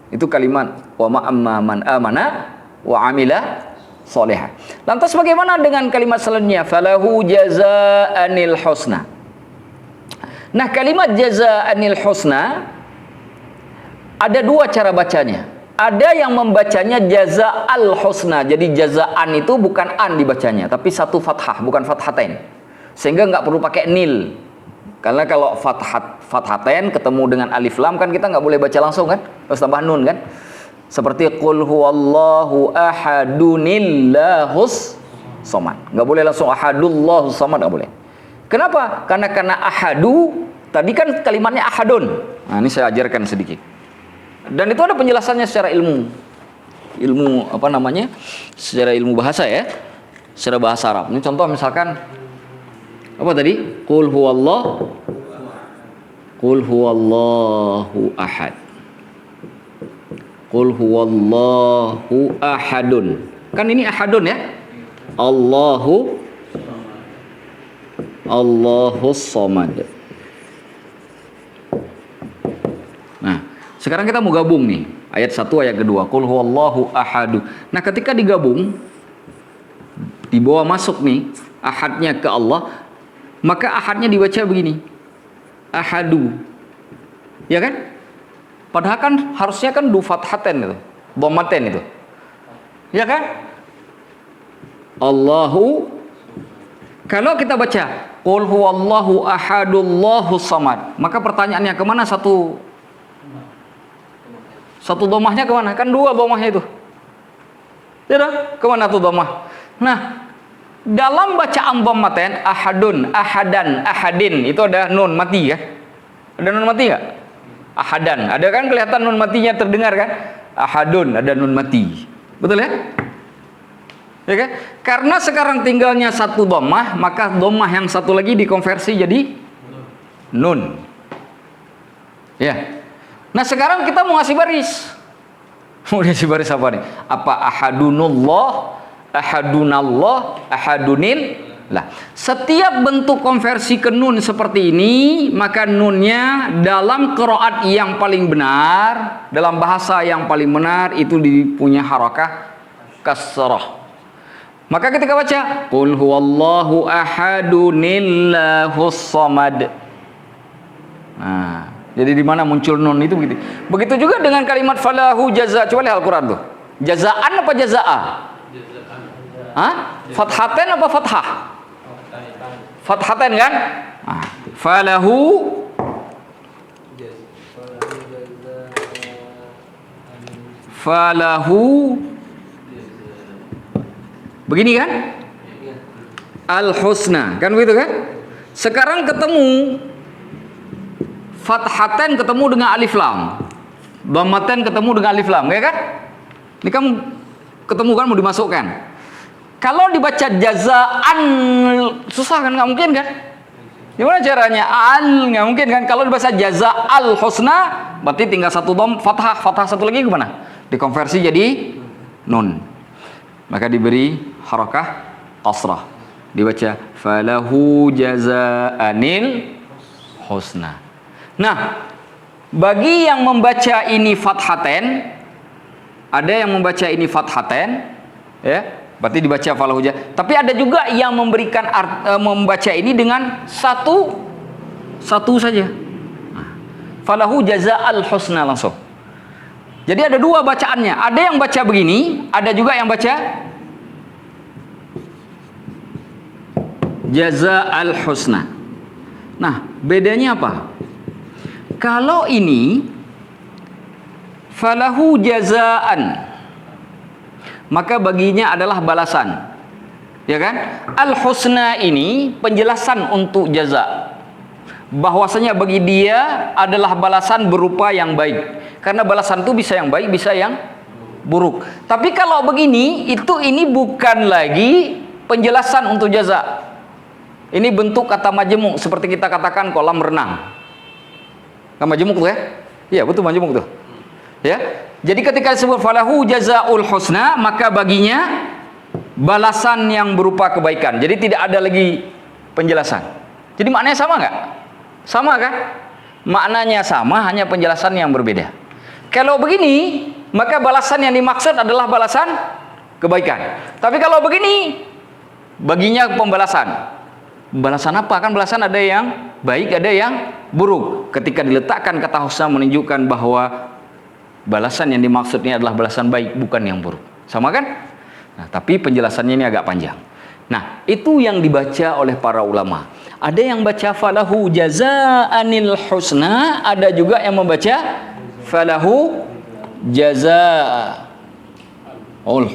Itu kalimat wa ma'amma man amana wa amila solehah. Lantas bagaimana dengan kalimat selanjutnya? Falahu jazaa'anil husna. Nah, kalimat jazaa'anil husna ada dua cara bacanya. Ada yang membacanya jaza'al husna. Jadi jaza'an itu bukan an dibacanya, tapi satu fathah, bukan fathatain. Sehingga nggak perlu pakai nil. Karena kalau fathatain ketemu dengan alif lam kan kita nggak boleh baca langsung kan, harus tambah nun kan. Seperti qul huwallahu ahadunillahus somad. Nggak boleh langsung ahadullahus somad, nggak boleh. Kenapa? Karena ahadu tadi kan kalimatnya ahadun. Nah, ini saya ajarkan sedikit. Dan itu ada penjelasannya secara ilmu apa namanya? Secara ilmu bahasa ya. Secara bahasa Arab. Ini contoh misalkan apa tadi? Qul huwallahu ahad. Qul huwallahu ahadun. Kan ini ahadun ya? Allahus somad. Nah, sekarang kita mau gabung nih ayat 1 ayat kedua. Qul huwallahu ahadu. Nah, ketika digabung dibawa masuk nih ahadnya ke Allah, maka ahadnya dibaca begini. Ahadu. Ya kan? Padahal kan harusnya kan du fathaten itu, dhammaten itu. Ya kan? Allahu. Kalau kita baca qul huwallahu ahadullahus samad, maka pertanyaannya kemana satu dhammahnya kemana? Kan dua dhammahnya itu. Ya dah, kemana tuh dhammah? Nah, dalam bacaan dhammaten ahadun, ahadan, ahadin itu ada nun mati ya? Ada nun mati enggak? Ahadan, ada kan kelihatan nun matinya terdengar kan? Ahadun, ada nun mati. Betul ya? Ya kan? Karena sekarang tinggalnya satu dhammah, maka dhammah yang satu lagi dikonversi jadi nun. Ya. Nah, sekarang kita mau ngasih baris. Mau ngasih baris apa nih? Apa ahadunullah, ahadunallah, ahadunil? Lah, setiap bentuk konversi ke nun seperti ini, maka nunnya dalam qiraat yang paling benar, dalam bahasa yang paling benar itu dipunya harakah kasrah. Maka ketika baca qul huwallahu ahadunillahus samad. Nah, jadi di mana muncul nun itu begitu. Begitu juga dengan kalimat falahu jaza. Coba lihat Al-Qur'an tuh. Jazaan apa jazaa? Hah? Fathaten apa fathah? Fathaten kan? Nah, falahu begini kan? Al-husna, kan begitu kan? Sekarang ketemu fathaten ketemu dengan alif lam. Dhammaten ketemu dengan alif lam, ya kan? Ini kamu ketemu kan mau dimasukkan. Kalau dibaca jazaan susah kan, nggak mungkin kan? Gimana caranya? Nggak mungkin kan? Kalau dibaca jazaal husna berarti tinggal satu dom fathah satu lagi gimana? Dikonversi jadi nun. Maka diberi harakah kasrah. Dibaca falahu jazaanil husna. Nah, bagi yang membaca ini fathaten, ada yang membaca ini fathaten, ya. Berarti dibaca falahu. Tapi ada juga yang memberikan membaca ini dengan satu Satu saja. Falahu jazaa'al husna langsung. Jadi ada dua bacaannya. Ada yang baca begini, ada juga yang baca jazaa'al husna. Nah, bedanya apa? Kalau ini falahu jazaa'an, maka baginya adalah balasan. Ya kan? Al husna ini penjelasan untuk jaza. Bahwasanya bagi dia adalah balasan berupa yang baik. Karena balasan itu bisa yang baik, bisa yang buruk. Tapi kalau begini, ini bukan lagi penjelasan untuk jaza. Ini bentuk kata majemuk, seperti kita katakan kolam renang. Kan majemuk tuh ya? Iya, betul majemuk tuh. Ya. Jadi ketika disebut falahu jazaul husna, maka baginya balasan yang berupa kebaikan. Jadi tidak ada lagi penjelasan. Jadi maknanya sama nggak? Sama kan? Maknanya sama, hanya penjelasan yang berbeda. Kalau begini, maka balasan yang dimaksud adalah balasan kebaikan. Tapi kalau begini, baginya pembalasan. Balasan apa? Kan balasan ada yang baik, ada yang buruk. Ketika diletakkan kata husna menunjukkan bahwa balasan yang dimaksudnya adalah balasan baik, bukan yang buruk. Sama kan? Nah, tapi penjelasannya ini agak panjang. Nah, itu yang dibaca oleh para ulama. Ada yang baca falahu jazaa'anil husna, ada juga yang membaca falahu jazaa'ul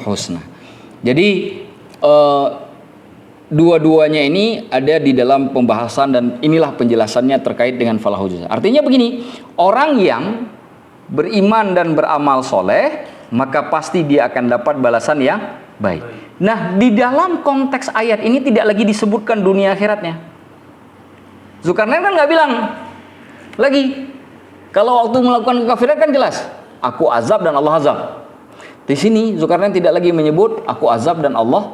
husna. Jadi dua-duanya ini ada di dalam pembahasan dan inilah penjelasannya terkait dengan falahu jaza. Artinya begini, orang yang beriman dan beramal soleh, maka pasti dia akan dapat balasan yang baik. Nah, di dalam konteks ayat ini tidak lagi disebutkan dunia akhiratnya. Zulkarnain kan nggak bilang lagi. Kalau waktu melakukan kekafiran kan jelas, aku azab dan Allah azab. Di sini Zulkarnain tidak lagi menyebut aku azab dan Allah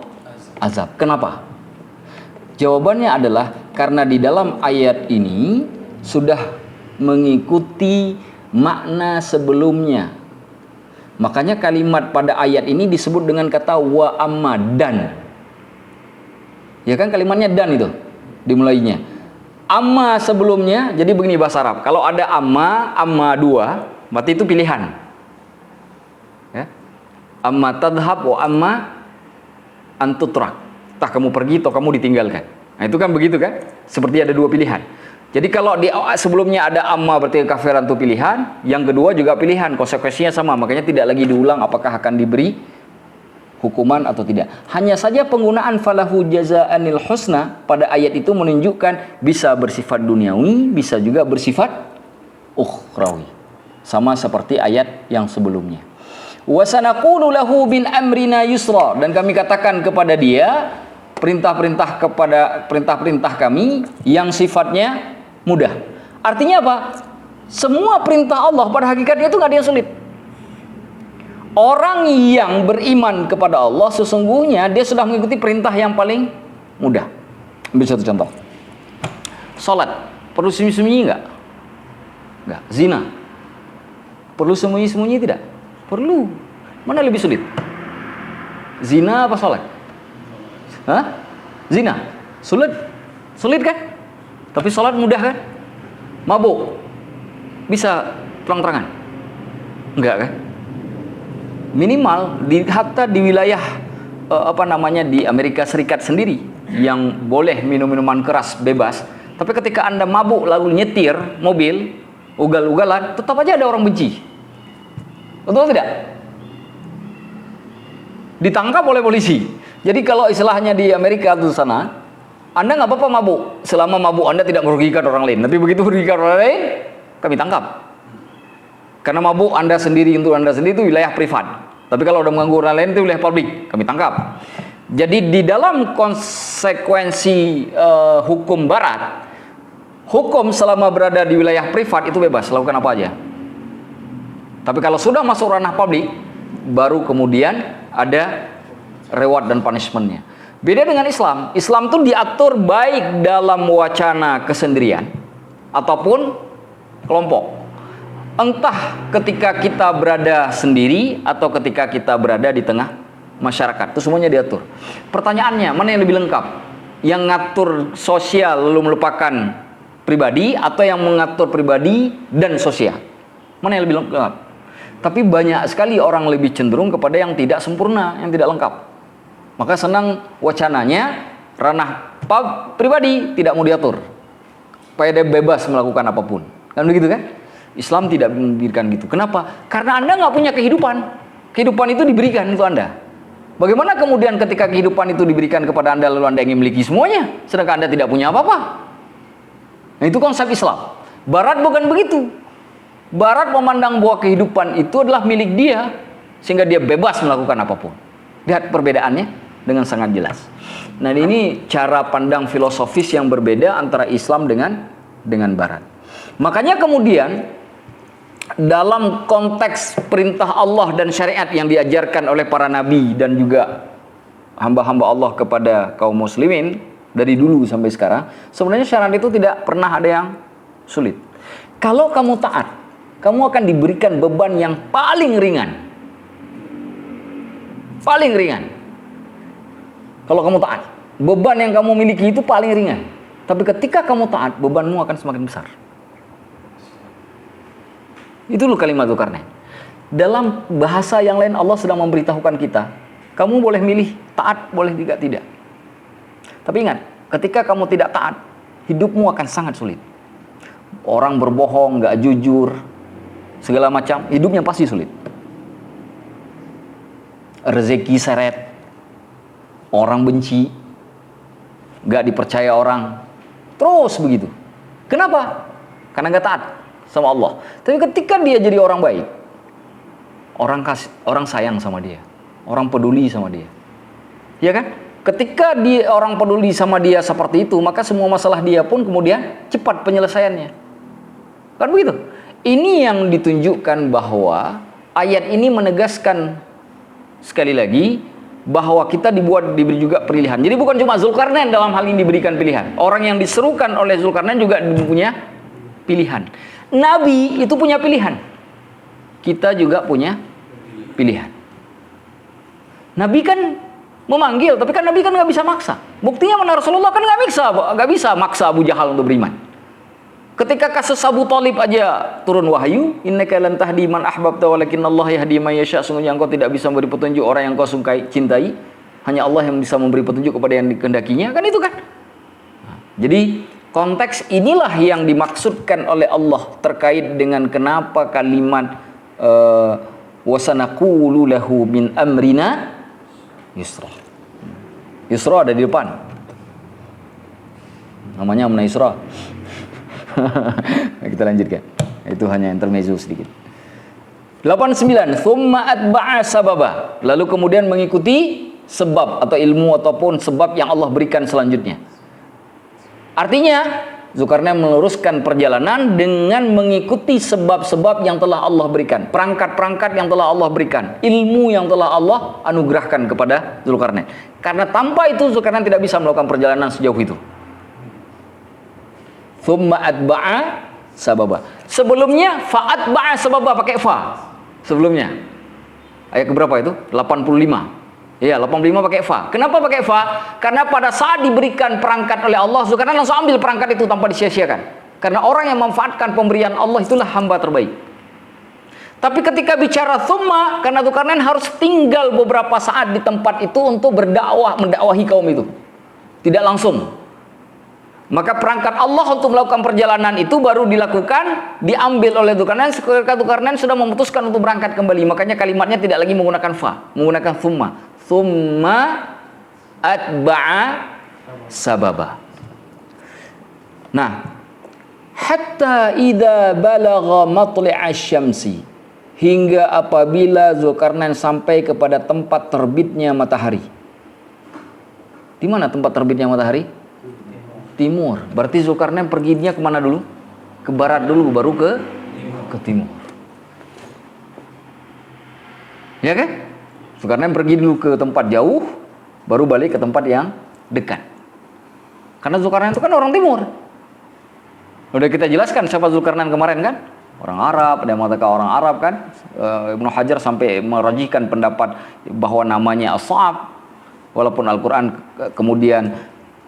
azab. Kenapa? Jawabannya adalah karena di dalam ayat ini sudah mengikuti makna sebelumnya. Makanya kalimat pada ayat ini disebut dengan kata wa amma dan. Ya kan kalimatnya dan itu dimulainya. Amma sebelumnya, jadi begini bahasa Arab. Kalau ada amma dua, berarti itu pilihan. Ya. Amma tadhab wa amma antutrak. Entah kamu pergi atau kamu ditinggalkan. Nah itu kan begitu kan? Seperti ada dua pilihan. Jadi kalau di sebelumnya ada amma berarti kekafiran itu pilihan, yang kedua juga pilihan, konsekuensinya sama, makanya tidak lagi diulang apakah akan diberi hukuman atau tidak. Hanya saja penggunaan falahu jazaa'anil husna pada ayat itu menunjukkan bisa bersifat duniawi, bisa juga bersifat ukhrawi. Sama seperti ayat yang sebelumnya. Wa sanaqulu lahu bin amrina yusra, dan kami katakan kepada dia perintah-perintah kami yang sifatnya mudah. Artinya apa? Semua perintah Allah pada hakikatnya itu nggak ada yang sulit. Orang yang beriman kepada Allah sesungguhnya dia sudah mengikuti perintah yang paling mudah. Ambil satu contoh. Salat perlu sembunyi-sembunyi enggak? Enggak. Zina perlu sembunyi-sembunyi tidak? Perlu. Mana lebih sulit? Zina apa salat? Hah? Zina. Sulit? Sulit kan? Tapi salat mudah kan? Mabuk bisa terang-terangan? Enggak kan? Minimal hatta di wilayah di Amerika Serikat sendiri yang boleh minum minuman keras bebas, tapi ketika Anda mabuk lalu nyetir mobil ugal-ugalan, tetap aja ada orang benci. Betul tidak? Ditangkap oleh polisi. Jadi kalau istilahnya di Amerika itu sana, Anda nggak apa-apa mabuk selama mabuk Anda tidak merugikan orang lain. Tapi begitu merugikan orang lain, kami tangkap. Karena mabuk Anda sendiri untuk Anda sendiri itu wilayah privat. Tapi kalau udah mengganggu orang lain itu wilayah publik, kami tangkap. Jadi di dalam konsekuensi hukum barat, hukum selama berada di wilayah privat itu bebas, lakukan apa aja. Tapi kalau sudah masuk ranah publik, baru kemudian ada reward dan punishmentnya. Beda dengan Islam. Islam itu diatur baik dalam wacana kesendirian ataupun kelompok. Entah ketika kita berada sendiri atau ketika kita berada di tengah masyarakat, itu semuanya diatur. Pertanyaannya, mana yang lebih lengkap? Yang ngatur sosial lalu melupakan pribadi atau yang mengatur pribadi dan sosial. Mana yang lebih lengkap? Tapi banyak sekali orang lebih cenderung kepada yang tidak sempurna, yang tidak lengkap. Maka senang wacananya ranah pribadi tidak mau diatur, supaya dia bebas melakukan apapun. Kan begitu kan? Islam tidak memberikan gitu. Kenapa? Karena Anda nggak punya kehidupan. Kehidupan itu diberikan untuk Anda. Bagaimana kemudian ketika kehidupan itu diberikan kepada Anda lalu Anda ingin memiliki semuanya, sedangkan Anda tidak punya apa-apa? Nah, itu konsep Islam. Barat bukan begitu. Barat memandang bahwa kehidupan itu adalah milik dia, sehingga dia bebas melakukan apapun. Lihat perbedaannya dengan sangat jelas. Nah, ini cara pandang filosofis yang berbeda antara Islam dengan Barat. Makanya kemudian dalam konteks perintah Allah dan syariat yang diajarkan oleh para nabi dan juga hamba-hamba Allah kepada kaum muslimin dari dulu sampai sekarang, sebenarnya syariat itu tidak pernah ada yang sulit. Kalau kamu taat, kamu akan diberikan beban yang paling ringan. Paling ringan. Kalau kamu taat, beban yang kamu miliki itu paling ringan. Tapi ketika kamu taat, bebanmu akan semakin besar. Itu loh kalimat Dzulkarnain. Dalam bahasa yang lain Allah sedang memberitahukan kita, kamu boleh milih taat, boleh juga tidak. Tapi ingat, ketika kamu tidak taat, hidupmu akan sangat sulit. Orang berbohong, nggak jujur, segala macam, hidupnya pasti sulit. Rezeki seret, orang benci, nggak dipercaya orang, terus begitu. Kenapa? Karena nggak taat sama Allah. Tapi ketika dia jadi orang baik, orang sayang sama dia, orang peduli sama dia, ya kan? Ketika orang peduli sama dia seperti itu, maka semua masalah dia pun kemudian cepat penyelesaiannya. Kan begitu? Ini yang ditunjukkan bahwa ayat ini menegaskan sekali lagi bahwa kita diberi juga pilihan. Jadi bukan cuma Dzulkarnain dalam hal ini diberikan pilihan. Orang yang diserukan oleh Dzulkarnain juga punya pilihan. Nabi itu punya pilihan. Kita juga punya pilihan. Nabi kan memanggil, tapi kan Nabi kan nggak bisa maksa. Buktinya mana Rasulullah kan nggak bisa maksa Abu Jahal untuk beriman. Ketika kasus Abu Thalib aja turun wahyu, innaka lan tahdi man ahbabta walakinnallaha yahdi man yasha, sungguhnya engkau tidak bisa memberi petunjuk orang yang kau cintai, hanya Allah yang bisa memberi petunjuk kepada yang dikehendakinya, kan itu kan. Jadi konteks inilah yang dimaksudkan oleh Allah terkait dengan kenapa kalimat wasanaqulu lahu min amrina yusra. Yusra ada di depan. Namanya Amna Yusra. Kita lanjutkan. Itu hanya intermezzo sedikit. 89. Thumma atba'a sababa. Lalu kemudian mengikuti sebab atau ilmu ataupun sebab yang Allah berikan selanjutnya. Artinya Dzulkarnain meluruskan perjalanan dengan mengikuti sebab-sebab yang telah Allah berikan, perangkat-perangkat yang telah Allah berikan, ilmu yang telah Allah anugerahkan kepada Dzulkarnain. Karena tanpa itu Dzulkarnain tidak bisa melakukan perjalanan sejauh itu. Thumma atba'a sababa. Sebelumnya fa'atba'a sababa pakai fa. Sebelumnya. Ayat keberapa itu? 85. Iya, 85 pakai fa. Kenapa pakai fa? Karena pada saat diberikan perangkat oleh Allah, Dzulkarnain langsung ambil perangkat itu tanpa disia-siakan. Karena orang yang memanfaatkan pemberian Allah itulah hamba terbaik. Tapi ketika bicara thumma, karena Dzulkarnain harus tinggal beberapa saat di tempat itu untuk mendakwahi kaum itu. Tidak langsung. Maka perangkat Allah untuk melakukan perjalanan itu baru dilakukan, diambil oleh Dzulkarnain ketika Dzulkarnain sudah memutuskan untuk berangkat kembali. Makanya kalimatnya tidak lagi menggunakan fa, menggunakan thumma. Thumma atba'a sababa. Nah, hatta idza balagha matli'a syamsi, hingga apabila Dzulkarnain sampai kepada tempat terbitnya matahari. Di mana tempat terbitnya matahari? Timur. Berarti Dzulkarnain perginya kemana dulu? Ke barat dulu, baru ke timur. Ya kan? Dzulkarnain pergi dulu ke tempat jauh, baru balik ke tempat yang dekat. Karena Dzulkarnain itu kan orang timur. Udah kita jelaskan siapa Dzulkarnain kemarin kan? Orang Arab, ada yang mengatakan orang Arab kan? Ibnu Hajar sampai merajihkan pendapat bahwa namanya As-Sa'ab. Walaupun Al-Quran kemudian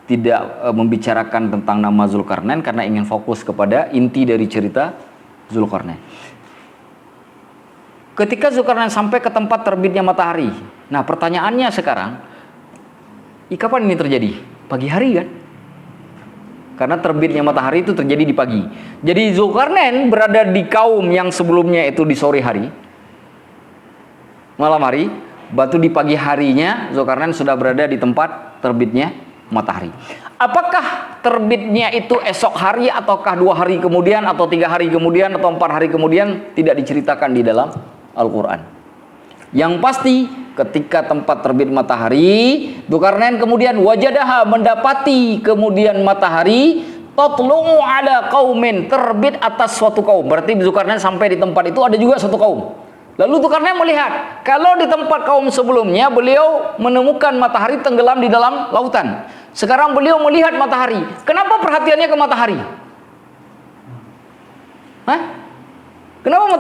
tidak membicarakan tentang nama Zulkarnain karena ingin fokus kepada inti dari cerita Zulkarnain. Ketika Zulkarnain sampai ke tempat terbitnya matahari, nah pertanyaannya sekarang, kapan ini terjadi? Pagi hari kan? Karena terbitnya matahari itu terjadi di pagi. Jadi Zulkarnain berada di kaum yang sebelumnya itu di sore hari, malam hari, batu di pagi harinya Zulkarnain sudah berada di tempat terbitnya matahari. Apakah terbitnya itu esok hari, ataukah 2 hari kemudian, atau 3 hari kemudian, atau 4 hari kemudian? Tidak diceritakan di dalam Al-Quran. Yang pasti ketika tempat terbit matahari, Zulkarnain kemudian wajadaha, mendapati kemudian matahari, tatlu'u ala qaumin, terbit atas suatu kaum. Berarti Zulkarnain sampai di tempat itu ada juga suatu kaum. Lalu Zulkarnain melihat, kalau di tempat kaum sebelumnya beliau menemukan matahari tenggelam di dalam lautan. Sekarang beliau melihat matahari. Kenapa perhatiannya ke matahari? Hah? Kenapa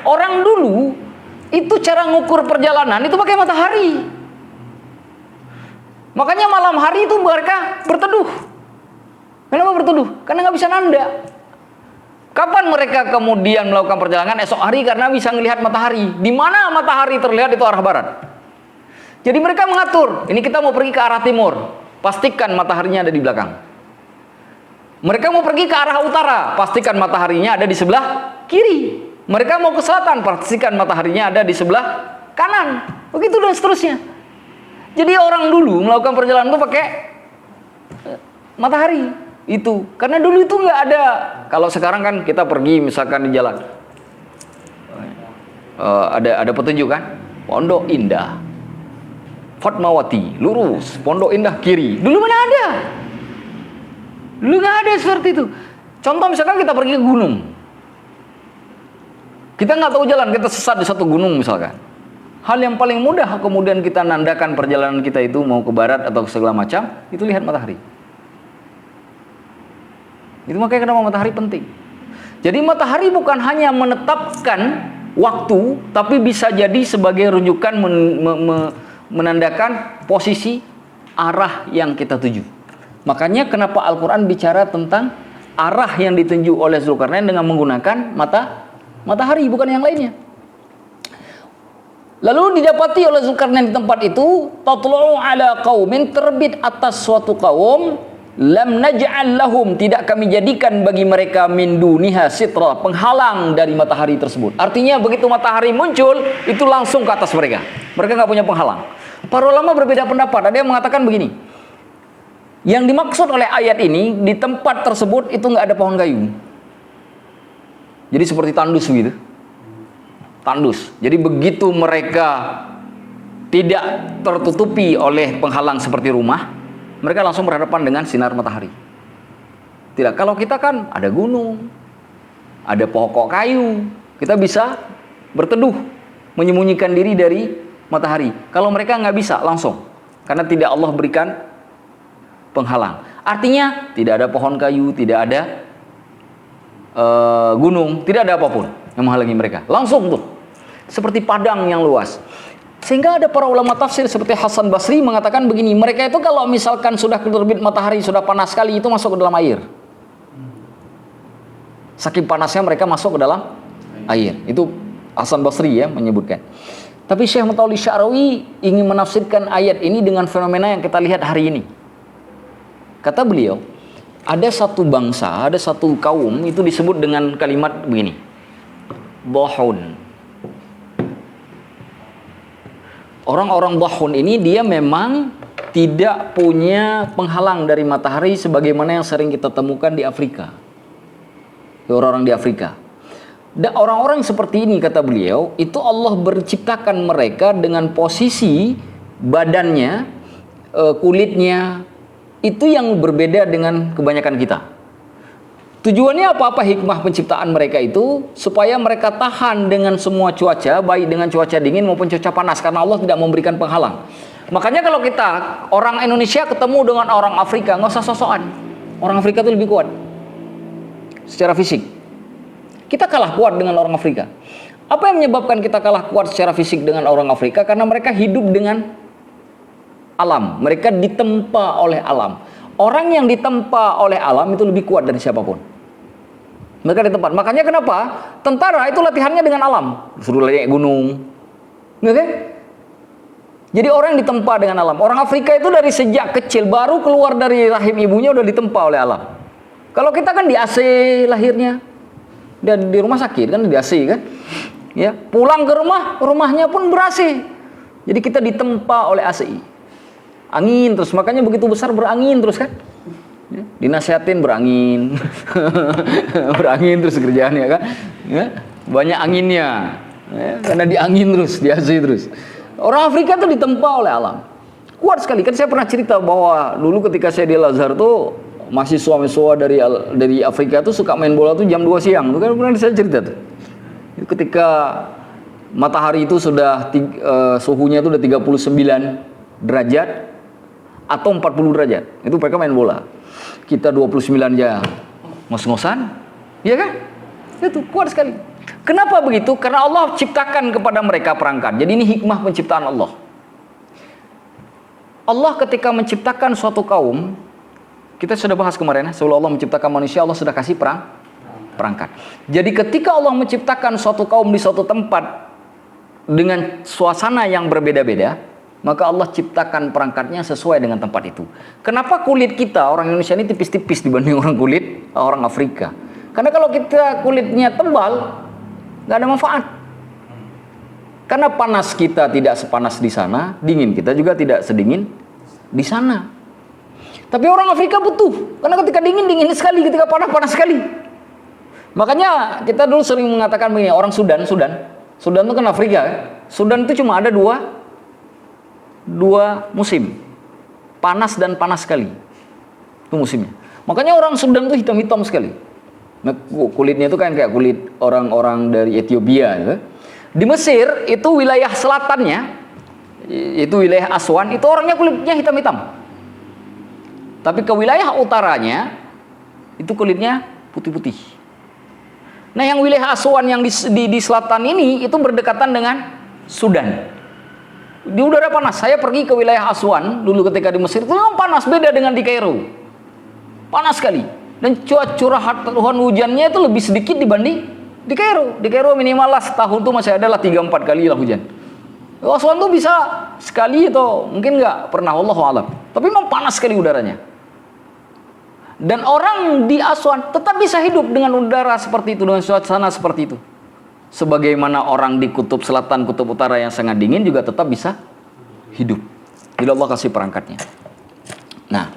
orang dulu itu cara ngukur perjalanan itu pakai matahari. Makanya malam hari itu mereka berteduh. Kenapa berteduh? Karena nggak bisa nanda. Kapan mereka kemudian melakukan perjalanan? Esok hari, karena bisa melihat matahari. Di mana matahari terlihat itu arah barat. Jadi mereka mengatur, ini kita mau pergi ke arah timur, pastikan mataharinya ada di belakang. Mereka mau pergi ke arah utara, pastikan mataharinya ada di sebelah kiri. Mereka mau ke selatan, pastikan mataharinya ada di sebelah kanan. Begitu dan seterusnya. Jadi orang dulu melakukan perjalanan itu pakai matahari. Itu karena dulu itu nggak ada. Kalau sekarang kan kita pergi misalkan di jalan, ada petunjuk kan, Pondok Indah, Fatmawati lurus, Pondok Indah kiri. Dulu mana ada? Dulu nggak ada seperti itu. Contoh misalkan kita pergi ke gunung, kita nggak tahu jalan, kita sesat di satu gunung misalkan. Hal yang paling mudah kemudian kita nandakan perjalanan kita itu mau ke barat atau ke segala macam, itu lihat matahari. Itu makanya kenapa matahari penting. Jadi matahari bukan hanya menetapkan waktu, tapi bisa jadi sebagai rujukan menandakan posisi arah yang kita tuju. Makanya kenapa Al-Quran bicara tentang arah yang ditunjuk oleh Zulkarnain dengan menggunakan matahari, bukan yang lainnya. Lalu didapati oleh Zulkarnain di tempat itu, tatlu'u ala qaumin, terbit atas suatu kaum, lam naj'al lahum, tidak kami jadikan bagi mereka min duniha sitra, penghalang dari matahari tersebut. Artinya begitu matahari muncul, itu langsung ke atas mereka. Mereka nggak punya penghalang. Para ulama berbeda pendapat. Ada yang mengatakan begini, yang dimaksud oleh ayat ini, di tempat tersebut itu nggak ada pohon kayu. Jadi seperti tandus begitu. Tandus. Jadi begitu mereka tidak tertutupi oleh penghalang seperti rumah, mereka langsung berhadapan dengan sinar matahari. Tidak, kalau kita kan ada gunung, ada pokok kayu, kita bisa berteduh, menyembunyikan diri dari matahari. Kalau mereka nggak bisa langsung, karena tidak Allah berikan penghalang. Artinya tidak ada pohon kayu, tidak ada gunung, tidak ada apapun yang menghalangi mereka. Langsung tuh, seperti padang yang luas. Sehingga ada para ulama tafsir seperti Hasan Basri mengatakan begini, mereka itu kalau misalkan sudah terbit matahari, sudah panas sekali, itu masuk ke dalam air. Saking panasnya mereka masuk ke dalam air. Itu Hasan Basri ya menyebutkan. Tapi Syekh Mutawalle Sya'rawi ingin menafsirkan ayat ini dengan fenomena yang kita lihat hari ini. Kata beliau, ada satu bangsa, ada satu kaum, itu disebut dengan kalimat begini, Dhahun. Orang-orang Dhahun ini dia memang tidak punya penghalang dari matahari sebagaimana yang sering kita temukan di Afrika. Orang-orang di Afrika. Dan orang-orang seperti ini, kata beliau, itu Allah menciptakan mereka dengan posisi badannya, kulitnya, itu yang berbeda dengan kebanyakan kita. Tujuannya apa hikmah penciptaan mereka itu? Supaya mereka tahan dengan semua cuaca, baik dengan cuaca dingin maupun cuaca panas, karena Allah tidak memberikan penghalang. Makanya kalau kita, orang Indonesia ketemu dengan orang Afrika, nggak usah sosokan. Orang Afrika itu lebih kuat secara fisik. Kita kalah kuat dengan orang Afrika. Apa yang menyebabkan kita kalah kuat secara fisik dengan orang Afrika? Karena mereka hidup dengan alam. Mereka ditempa oleh alam. orang yang ditempa oleh alam itu lebih kuat dari siapapun. Mereka ditempa. Makanya kenapa tentara itu latihannya dengan alam, suruh naik gunung, oke? Jadi orang yang ditempa dengan alam. Orang Afrika itu dari sejak kecil baru keluar dari rahim ibunya udah ditempa oleh alam. Kalau kita kan di AC lahirnya, dan di rumah sakit kan di AC kan, ya pulang ke rumah, rumahnya pun ber-AC. Jadi kita ditempa oleh ACI, angin terus, makanya begitu besar berangin terus kan. Ya, dinasihatin berangin, berangin terus kerjaannya kan, ya, banyak anginnya, ya, karena di angin terus, di AC terus. Orang Afrika tuh ditempa oleh alam, kuat sekali. Kan saya pernah cerita bahwa dulu ketika saya di Al-Azhar tuh mahasiswa dari Afrika tuh suka main bola tuh jam 2 siang, tuh kan pernah saya cerita tuh. Ketika matahari itu sudah suhunya itu udah 39 derajat atau 40 derajat, itu mereka main bola. Kita 29 aja ngos-ngosan, ya kan? Itu kuat sekali. Kenapa begitu? Karena Allah ciptakan kepada mereka perangkat. Jadi ini hikmah penciptaan Allah. Allah ketika menciptakan suatu kaum, kita sudah bahas kemarin ya, sebelum Allah menciptakan manusia, Allah sudah kasih perangkat. Jadi ketika Allah menciptakan suatu kaum di suatu tempat dengan suasana yang berbeda-beda, maka Allah ciptakan perangkatnya sesuai dengan tempat itu. Kenapa kulit kita orang Indonesia ini tipis-tipis dibanding orang Afrika? Karena kalau kita kulitnya tebal, nggak ada manfaat. Karena panas kita tidak sepanas di sana, dingin kita juga tidak sedingin di sana. Tapi orang Afrika butuh, karena ketika dingin sekali, ketika panas sekali. Makanya kita dulu sering mengatakan begini, orang Sudan itu kan Afrika. Sudan itu cuma ada dua musim, panas dan panas sekali, itu musimnya. Makanya orang Sudan itu hitam-hitam sekali. Nah, kulitnya itu kan kayak kulit orang-orang dari Ethiopia gitu. Di Mesir itu wilayah selatannya, itu wilayah Aswan, itu orangnya kulitnya hitam-hitam. Tapi ke wilayah utaranya itu kulitnya putih-putih. Nah, yang wilayah Aswan yang di selatan ini itu berdekatan dengan Sudan. Di udara panas. Saya pergi ke wilayah Aswan dulu ketika di Mesir, itu panas, beda dengan di Kairo. Panas sekali. Dan curah hujannya itu lebih sedikit dibanding di Kairo. Di Kairo minimal lah setahun tuh masih ada lah 3-4 kali lah hujan. Aswan tuh bisa sekali atau mungkin nggak pernah, wallahu a'lam. Tapi memang panas sekali udaranya. Dan orang di Aswan tetap bisa hidup dengan udara seperti itu, dengan suasana seperti itu. Sebagaimana orang di kutub selatan, kutub utara yang sangat dingin juga tetap bisa hidup. Bila Allah kasih perangkatnya. Nah,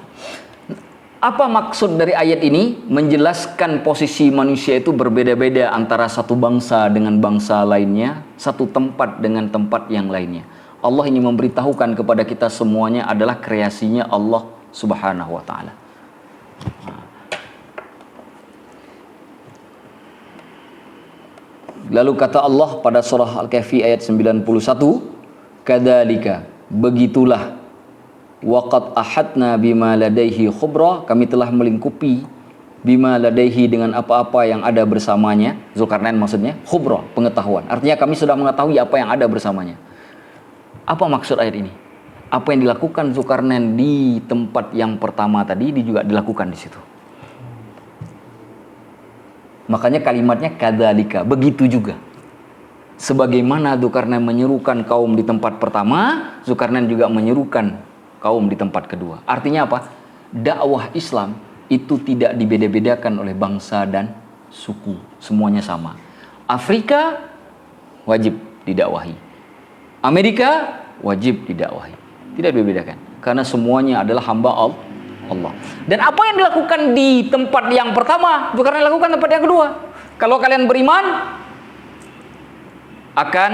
apa maksud dari ayat ini? Menjelaskan posisi manusia itu berbeda-beda antara satu bangsa dengan bangsa lainnya, satu tempat dengan tempat yang lainnya. Allah ini memberitahukan kepada kita semuanya adalah kreasinya Allah Subhanahu wa ta'ala. Lalu kata Allah pada surah Al-Kahfi ayat 91, kadzalika, begitulah, waqad ahadna bima ladaihi khubra, kami telah melingkupi bima ladaihi dengan apa-apa yang ada bersamanya. Zulkarnain maksudnya khubra, pengetahuan. Artinya kami sudah mengetahui apa yang ada bersamanya. Apa maksud ayat ini? Apa yang dilakukan Zulkarnain di tempat yang pertama tadi juga dilakukan di situ. Makanya kalimatnya kadzalika, begitu juga. Sebagaimana Zulkarnain menyerukan kaum di tempat pertama, Zulkarnain juga menyerukan kaum di tempat kedua. Artinya apa? Dakwah Islam itu tidak dibeda-bedakan oleh bangsa dan suku, semuanya sama. Afrika wajib didakwahi, Amerika wajib didakwahi, tidak dibedakan, karena semuanya adalah hamba Allah. Dan apa yang dilakukan di tempat yang pertama bukan yang dilakukan tempat yang kedua. Kalau kalian beriman akan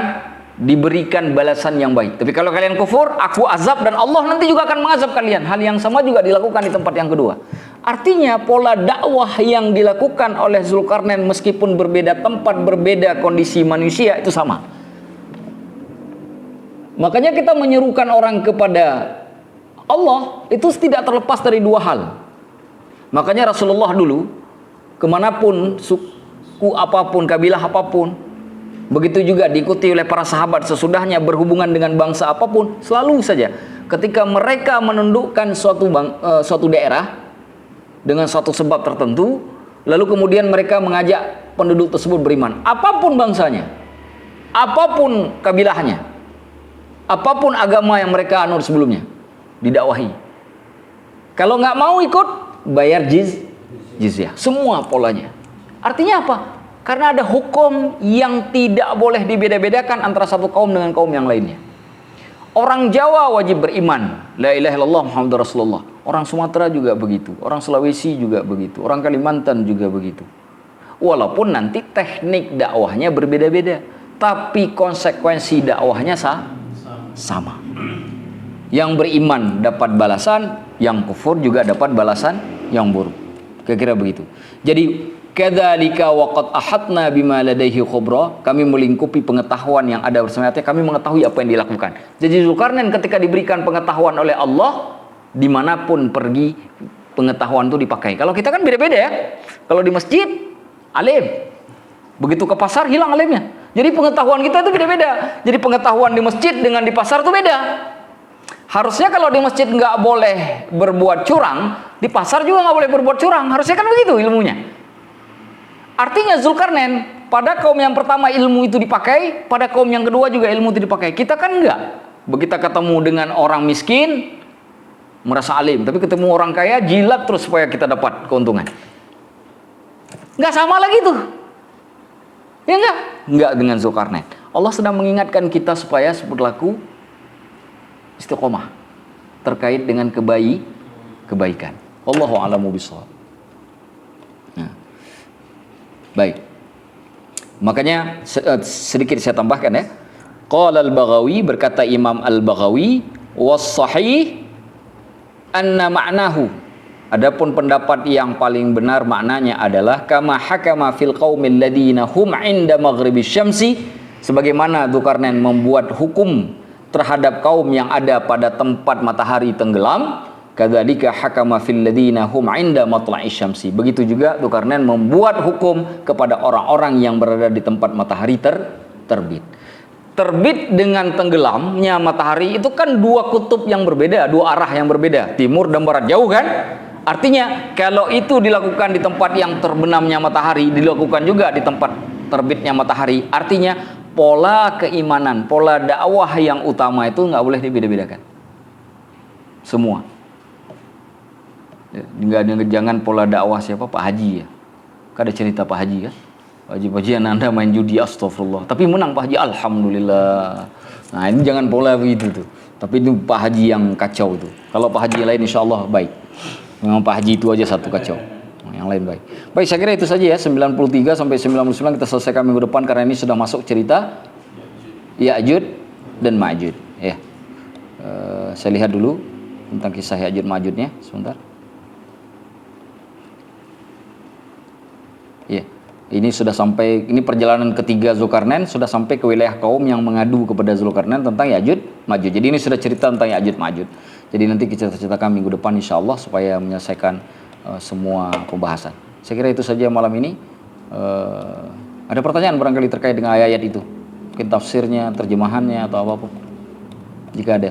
diberikan balasan yang baik. Tapi kalau kalian kufur, aku azab dan Allah nanti juga akan mengazab kalian. Hal yang sama juga dilakukan di tempat yang kedua. Artinya pola dakwah yang dilakukan oleh Zulkarnain meskipun berbeda tempat, berbeda kondisi manusia, itu sama. Makanya kita menyerukan orang kepada Allah itu tidak terlepas dari dua hal. Makanya Rasulullah dulu kemanapun, suku apapun, kabilah apapun, begitu juga diikuti oleh para sahabat sesudahnya, berhubungan dengan bangsa apapun, selalu saja ketika mereka menundukkan suatu daerah dengan suatu sebab tertentu, lalu kemudian mereka mengajak penduduk tersebut beriman, apapun bangsanya, apapun kabilahnya, apapun agama yang mereka anut sebelumnya, didakwahi. Kalau nggak mau ikut, bayar jizyah. Semua polanya. Artinya apa? Karena ada hukum yang tidak boleh dibeda-bedakan antara satu kaum dengan kaum yang lainnya. Orang Jawa wajib beriman, la ilaha illallah Muhammadur Rasulullah. Orang Sumatera juga begitu, orang Sulawesi juga begitu, orang Kalimantan juga begitu. Walaupun nanti teknik dakwahnya berbeda-beda, tapi konsekuensi dakwahnya sama. Yang beriman dapat balasan, yang kufur juga dapat balasan yang buruk. Kira-kira begitu. Jadi kadzalika waqad ahatna bima ladaihi khubra, kami melingkupi pengetahuan yang ada bersamanya, kami mengetahui apa yang dilakukan. Jadi Zulkarnain ketika diberikan pengetahuan oleh Allah, dimanapun pergi pengetahuan itu dipakai. Kalau kita kan beda-beda ya. Kalau di masjid alim, begitu ke pasar hilang alimnya. Jadi pengetahuan kita itu beda-beda. Jadi pengetahuan di masjid dengan di pasar itu beda. Harusnya kalau di masjid nggak boleh berbuat curang, di pasar juga nggak boleh berbuat curang. Harusnya kan begitu ilmunya. Artinya Zulkarnain, pada kaum yang pertama ilmu itu dipakai, pada kaum yang kedua juga ilmu itu dipakai. Kita kan enggak. Begitu ketemu dengan orang miskin, merasa alim. Tapi ketemu orang kaya, jilat terus supaya kita dapat keuntungan. Nggak sama lagi tuh. Ya enggak? Enggak dengan Zulkarnain. Allah sedang mengingatkan kita supaya berlaku istiqomah terkait dengan kebaikan. Wallahu a'lamu bishawab. Nah. Baik. Makanya sedikit saya tambahkan ya. Qala al-Baghawi, berkata Imam al-Baghawi, was-sahih anna ma'nahu. Adapun pendapat yang paling benar maknanya adalah kama hakama fil qaumil ladina hum 'inda maghribisy syamsi, sebagaimana Dzulkarnain membuat hukum terhadap kaum yang ada pada tempat matahari tenggelam, kadzalika hakama fil ladina hum 'inda matla'isy syamsi. Begitu juga Dzulkarnain membuat hukum kepada orang-orang yang berada di tempat matahari terbit. Terbit dengan tenggelamnya matahari itu kan dua kutub yang berbeda, dua arah yang berbeda, timur dan barat, jauh kan? Artinya kalau itu dilakukan di tempat yang terbenamnya matahari, dilakukan juga di tempat terbitnya matahari. Artinya pola keimanan, pola dakwah yang utama itu nggak boleh dibeda-bedakan. Semua. Jangan pola dakwah siapa, Pak Haji ya. Ada cerita Pak Haji kan? Pak Haji Anda main judi, astagfirullah. Tapi menang Pak Haji, alhamdulillah. Nah ini jangan pola begitu tuh. Tapi itu Pak Haji yang kacau tuh. Kalau Pak Haji lain insya Allah baik. Memang Pak Haji itu aja satu kacau. Yang lain baik. Baik, saya kira itu saja ya. 93 sampai 99 kita selesaikan minggu depan karena ini sudah masuk cerita Ya'jud dan Ma'jud ya. Saya lihat dulu tentang kisah Ya'jud Ma'judnya sebentar. Ya. Ini sudah sampai, ini perjalanan ketiga Zulkarnain sudah sampai ke wilayah kaum yang mengadu kepada Zulkarnain tentang Ya'jud Ma'jud. Jadi ini sudah cerita tentang Ya'jud Ma'jud. Jadi nanti kita ceritakan minggu depan insyaallah supaya menyelesaikan semua pembahasan. Saya kira itu saja malam ini. Ada pertanyaan barangkali terkait dengan ayat-ayat itu, mungkin tafsirnya, terjemahannya atau apapun, jika ada.